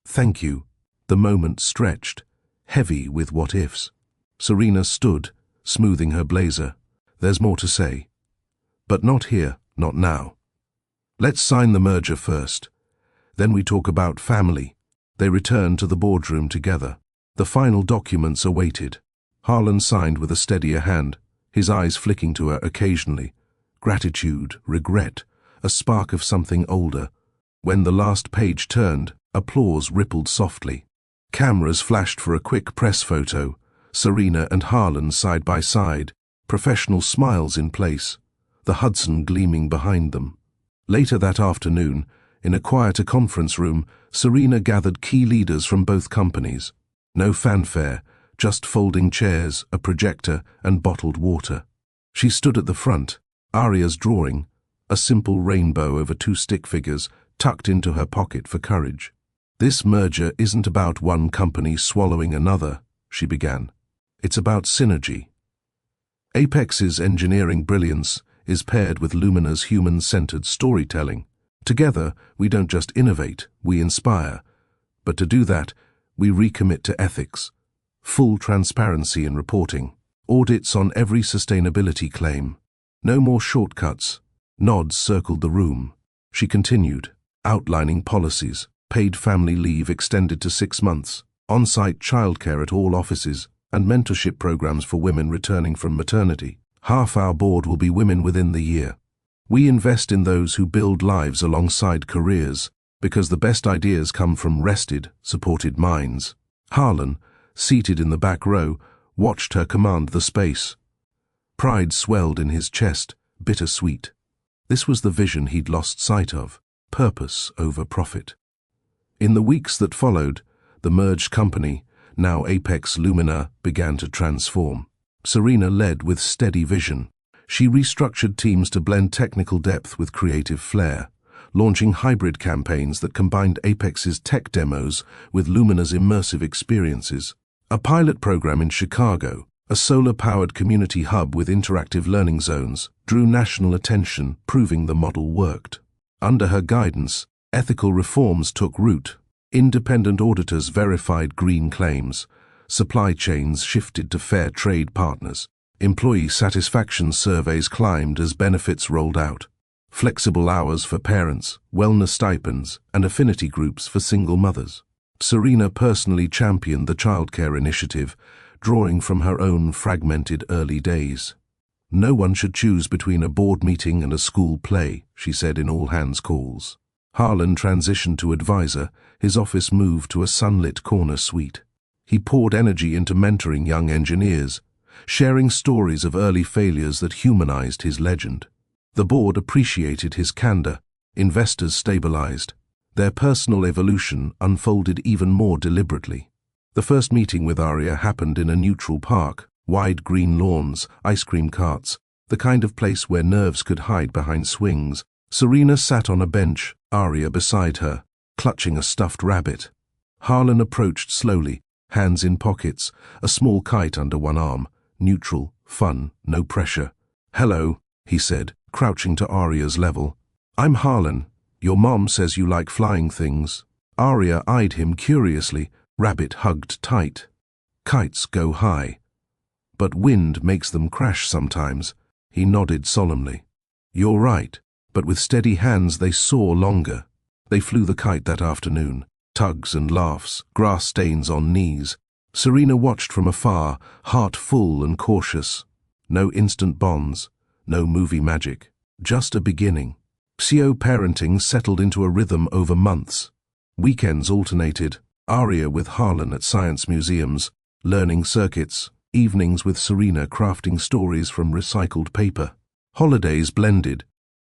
thank you." The moment stretched, heavy with what-ifs. Serena stood, smoothing her blazer. "There's more to say. But not here, not now. Let's sign the merger first. Then we talk about family." They returned to the boardroom together. The final documents awaited. Harlan signed with a steadier hand, his eyes flicking to her occasionally. Gratitude, regret, a spark of something older. When the last page turned, applause rippled softly. Cameras flashed for a quick press photo, Serena and Harlan side by side, professional smiles in place, the Hudson gleaming behind them. Later that afternoon, in a quieter conference room, Serena gathered key leaders from both companies. No fanfare, just folding chairs, a projector, and bottled water. She stood at the front, Aria's drawing, a simple rainbow over two stick figures tucked into her pocket for courage. "This merger isn't about one company swallowing another," she began. "It's about synergy. Apex's engineering brilliance is paired with Lumina's human-centered storytelling. Together, we don't just innovate, we inspire. But to do that, we recommit to ethics. Full transparency in reporting. Audits on every sustainability claim. No more shortcuts." Nods circled the room. She continued, outlining policies. Paid family leave extended to 6 months, on-site childcare at all offices, and mentorship programs for women returning from maternity. Half our board will be women within the year. We invest in those who build lives alongside careers, because the best ideas come from rested, supported minds. Harlan, seated in the back row, watched her command the space. Pride swelled in his chest, bittersweet. This was the vision he'd lost sight of, purpose over profit. In the weeks that followed, the merged company, now Apex Lumina, began to transform. Serena led with steady vision. She restructured teams to blend technical depth with creative flair, launching hybrid campaigns that combined Apex's tech demos with Lumina's immersive experiences. A pilot program in Chicago, a solar-powered community hub with interactive learning zones, drew national attention, proving the model worked. Under her guidance, ethical reforms took root. Independent auditors verified green claims. Supply chains shifted to fair trade partners. Employee satisfaction surveys climbed as benefits rolled out. Flexible hours for parents, wellness stipends, and affinity groups for single mothers. Serena personally championed the childcare initiative, drawing from her own fragmented early days. "No one should choose between a board meeting and a school play," she said in all-hands calls. Harlan transitioned to advisor, his office moved to a sunlit corner suite. He poured energy into mentoring young engineers, sharing stories of early failures that humanized his legend. The board appreciated his candor, investors stabilized. Their personal evolution unfolded even more deliberately. The first meeting with Arya happened in a neutral park, wide green lawns, ice cream carts, the kind of place where nerves could hide behind swings. Serena sat on a bench, Arya beside her, clutching a stuffed rabbit. Harlan approached slowly, hands in pockets, a small kite under one arm, neutral, fun, no pressure. "Hello," he said, crouching to Arya's level. "I'm Harlan. Your mom says you like flying things." Arya eyed him curiously, rabbit hugged tight. "Kites go high, but wind makes them crash sometimes." He nodded solemnly. "You're right," but with steady hands they soar longer. They flew the kite that afternoon, tugs and laughs, grass stains on knees. Serena watched from afar, heart full and cautious. No instant bonds, no movie magic, just a beginning. PSYO parenting settled into a rhythm over months. Weekends alternated, Arya with Harlan at science museums, learning circuits, evenings with Serena crafting stories from recycled paper. Holidays blended.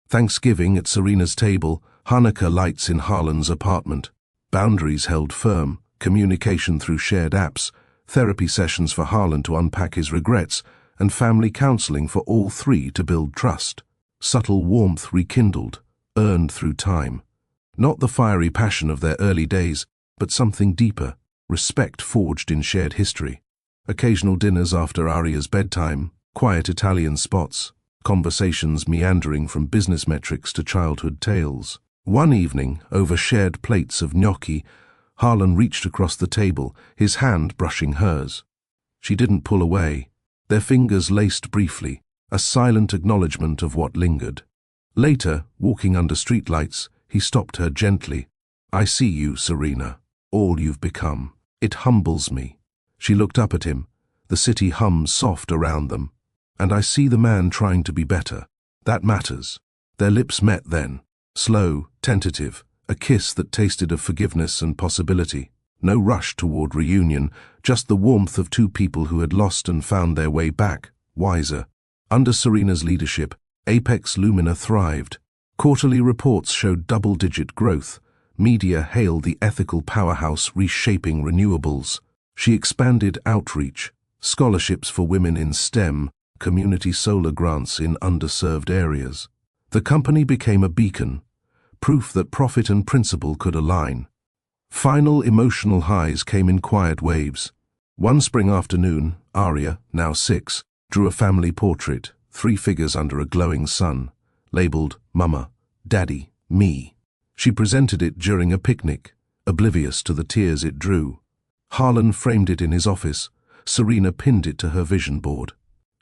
Thanksgiving at Serena's table, Hanukkah lights in Harlan's apartment. Boundaries held firm, communication through shared apps, therapy sessions for Harlan to unpack his regrets, and family counseling for all three to build trust. Subtle warmth rekindled, earned through time. Not the fiery passion of their early days, but something deeper, respect forged in shared history. Occasional dinners after Arya's bedtime, quiet Italian spots, conversations meandering from business metrics to childhood tales. One evening, over shared plates of gnocchi, Harlan reached across the table, his hand brushing hers. She didn't pull away. Their fingers laced briefly, a silent acknowledgement of what lingered. Later, walking under streetlights, he stopped her gently. "I see you, Serena, all you've become. It humbles me." She looked up at him. The city hums soft around them. "And I see the man trying to be better. That matters." Their lips met then, slow, tentative, a kiss that tasted of forgiveness and possibility. No rush toward reunion, just the warmth of two people who had lost and found their way back, wiser. Under Serena's leadership, Apex Lumina thrived. Quarterly reports showed double-digit growth. Media hailed the ethical powerhouse reshaping renewables. She expanded outreach, scholarships for women in STEM, community solar grants in underserved areas. The company became a beacon, proof that profit and principle could align. Final emotional highs came in quiet waves. One spring afternoon, Arya, now 6, drew a family portrait, 3 figures under a glowing sun, labeled Mama, Daddy, Me. She presented it during a picnic, oblivious to the tears it drew. Harlan framed it in his office. Serena pinned it to her vision board.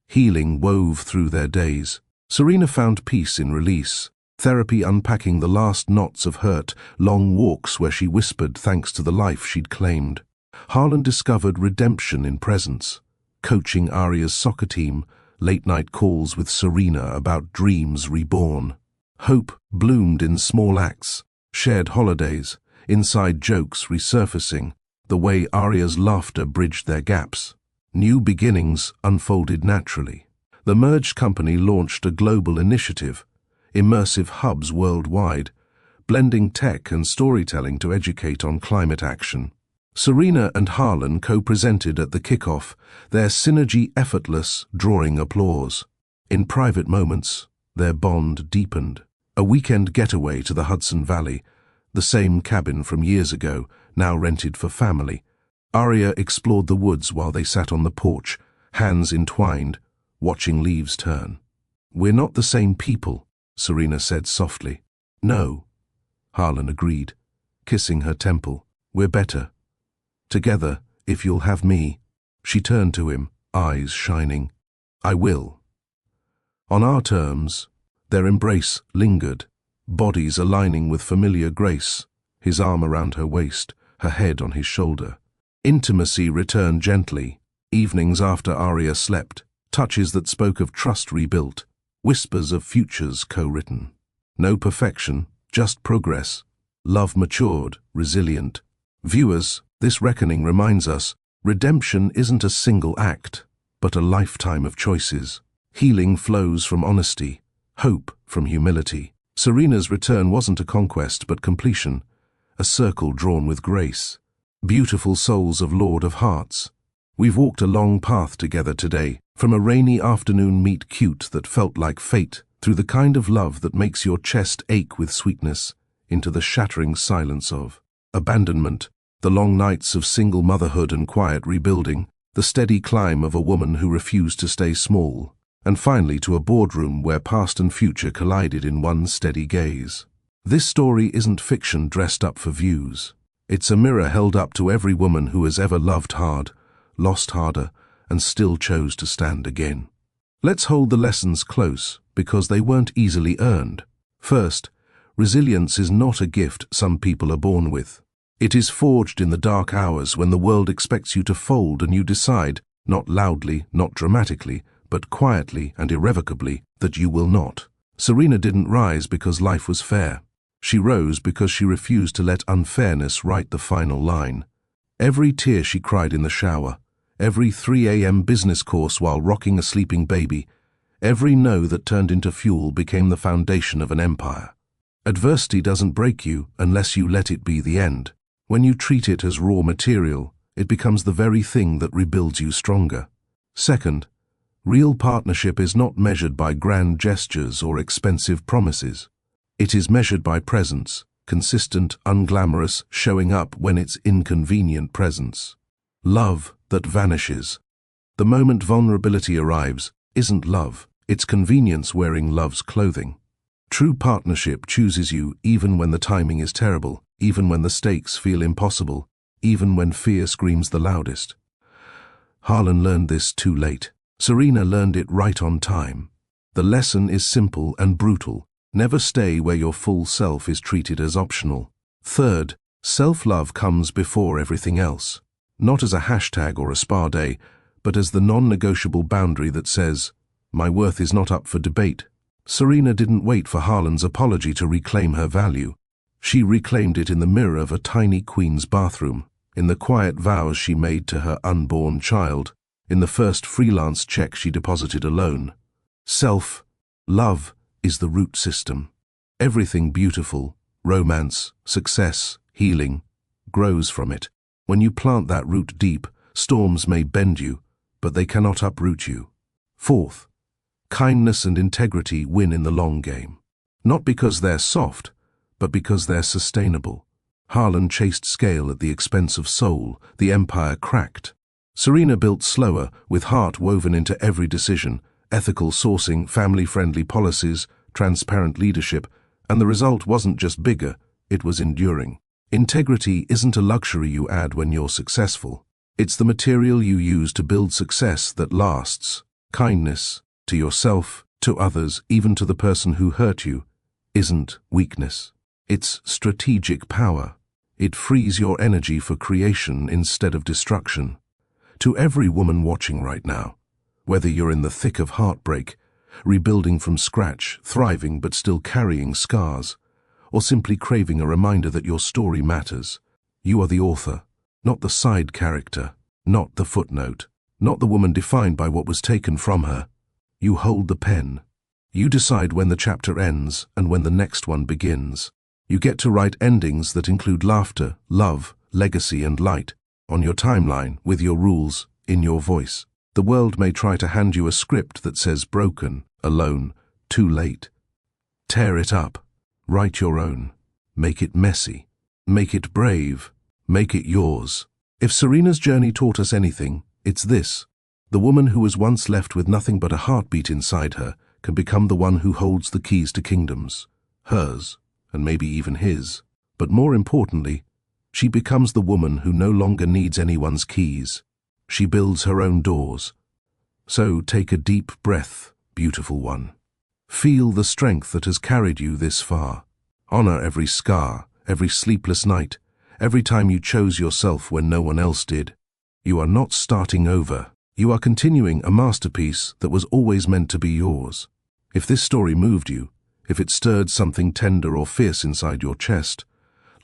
Healing wove through their days. Serena found peace in release, therapy unpacking the last knots of hurt, long walks where she whispered thanks to the life she'd claimed. Harlan discovered redemption in presence, coaching Arya's soccer team, late-night calls with Serena about dreams reborn. Hope bloomed in small acts, shared holidays, inside jokes resurfacing, the way Arya's laughter bridged their gaps. New beginnings unfolded naturally. The merged company launched a global initiative, immersive hubs worldwide, blending tech and storytelling to educate on climate action. Serena and Harlan co-presented at the kickoff, their synergy effortless, drawing applause. In private moments, their bond deepened. A weekend getaway to the Hudson Valley, the same cabin from years ago, now rented for family. Arya explored the woods while they sat on the porch, hands entwined, watching leaves turn. "We're not the same people," Serena said softly. "No," Harlan agreed, kissing her temple. "We're better. Together, if you'll have me." She turned to him, eyes shining. "I will." On our terms. Their embrace lingered, bodies aligning with familiar grace, his arm around her waist, her head on his shoulder. Intimacy returned gently, evenings after Arya slept, touches that spoke of trust rebuilt, whispers of futures co-written. No perfection, just progress. Love matured, resilient. Viewers, this reckoning reminds us, redemption isn't a single act, but a lifetime of choices. Healing flows from honesty, hope from humility. Serena's return wasn't a conquest but completion, a circle drawn with grace. Beautiful souls of Lord of Hearts. We've walked a long path together today, from a rainy afternoon meet cute that felt like fate, through the kind of love that makes your chest ache with sweetness, into the shattering silence of abandonment, the long nights of single motherhood and quiet rebuilding, the steady climb of a woman who refused to stay small, and finally to a boardroom where past and future collided in one steady gaze. This story isn't fiction dressed up for views. It's a mirror held up to every woman who has ever loved hard, lost harder, and still chose to stand again. Let's hold the lessons close, because they weren't easily earned. First, resilience is not a gift some people are born with. It is forged in the dark hours when the world expects you to fold and you decide, not loudly, not dramatically, but quietly and irrevocably, that you will not. Serena didn't rise because life was fair. She rose because she refused to let unfairness write the final line. Every tear she cried in the shower, every 3 a.m. business course while rocking a sleeping baby, every no that turned into fuel became the foundation of an empire. Adversity doesn't break you unless you let it be the end. When you treat it as raw material, it becomes the very thing that rebuilds you stronger. Second, real partnership is not measured by grand gestures or expensive promises. It is measured by presence, consistent, unglamorous, showing up when it's inconvenient presence. Love that vanishes. The moment vulnerability arrives isn't love, it's convenience wearing love's clothing. True partnership chooses you even when the timing is terrible, even when the stakes feel impossible, even when fear screams the loudest. Harlan learned this too late. Serena learned it right on time. The lesson is simple and brutal. Never stay where your full self is treated as optional. Third, self-love comes before everything else. Not as a hashtag or a spa day, but as the non-negotiable boundary that says, my worth is not up for debate. Serena didn't wait for Harlan's apology to reclaim her value. She reclaimed it in the mirror of a tiny queen's bathroom, in the quiet vows she made to her unborn child, in the first freelance check she deposited alone. Self-love is the root system. Everything beautiful, romance, success, healing, grows from it. When you plant that root deep, storms may bend you, but they cannot uproot you. Fourth, kindness and integrity win in the long game. Not because they're soft, but because they're sustainable. Harlan chased scale at the expense of soul, the empire cracked. Serena built slower, with heart woven into every decision, ethical sourcing, family-friendly policies, transparent leadership, and the result wasn't just bigger, it was enduring. Integrity isn't a luxury you add when you're successful. It's the material you use to build success that lasts. Kindness, to yourself, to others, even to the person who hurt you, isn't weakness. It's strategic power. It frees your energy for creation instead of destruction. To every woman watching right now, whether you're in the thick of heartbreak, rebuilding from scratch, thriving but still carrying scars, or simply craving a reminder that your story matters, you are the author, not the side character, not the footnote, not the woman defined by what was taken from her. You hold the pen. You decide when the chapter ends and when the next one begins. You get to write endings that include laughter, love, legacy, and light, on your timeline, with your rules, in your voice. The world may try to hand you a script that says broken, alone, too late. Tear it up. Write your own. Make it messy. Make it brave. Make it yours. If Serena's journey taught us anything, it's this. The woman who was once left with nothing but a heartbeat inside her can become the one who holds the keys to kingdoms. Hers, and maybe even his. But more importantly, she becomes the woman who no longer needs anyone's keys. She builds her own doors. So take a deep breath, beautiful one. Feel the strength that has carried you this far. Honor every scar, every sleepless night, every time you chose yourself when no one else did. You are not starting over. You are continuing a masterpiece that was always meant to be yours. If this story moved you, if it stirred something tender or fierce inside your chest,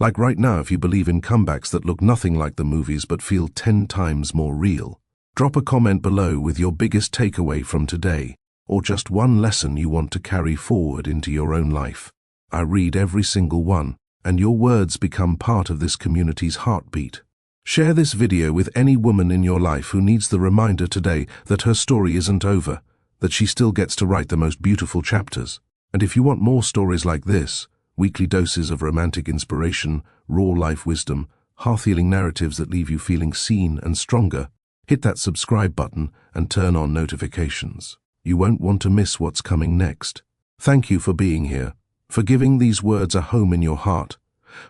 like right now if you believe in comebacks that look nothing like the movies but feel 10 times more real, drop a comment below with your biggest takeaway from today, or just one lesson you want to carry forward into your own life. I read every single one, and your words become part of this community's heartbeat. Share this video with any woman in your life who needs the reminder today that her story isn't over, that she still gets to write the most beautiful chapters. And if you want more stories like this, weekly doses of romantic inspiration, raw life wisdom, hearth-healing narratives that leave you feeling seen and stronger, hit that subscribe button and turn on notifications. You won't want to miss what's coming next. Thank you for being here, for giving these words a home in your heart,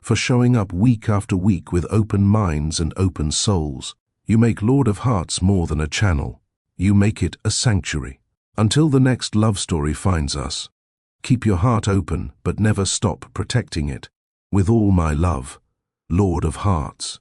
for showing up week after week with open minds and open souls. You make Lord of Hearts more than a channel. You make it a sanctuary. Until the next love story finds us, keep your heart open but never stop protecting it. With all my love, Lord of Hearts.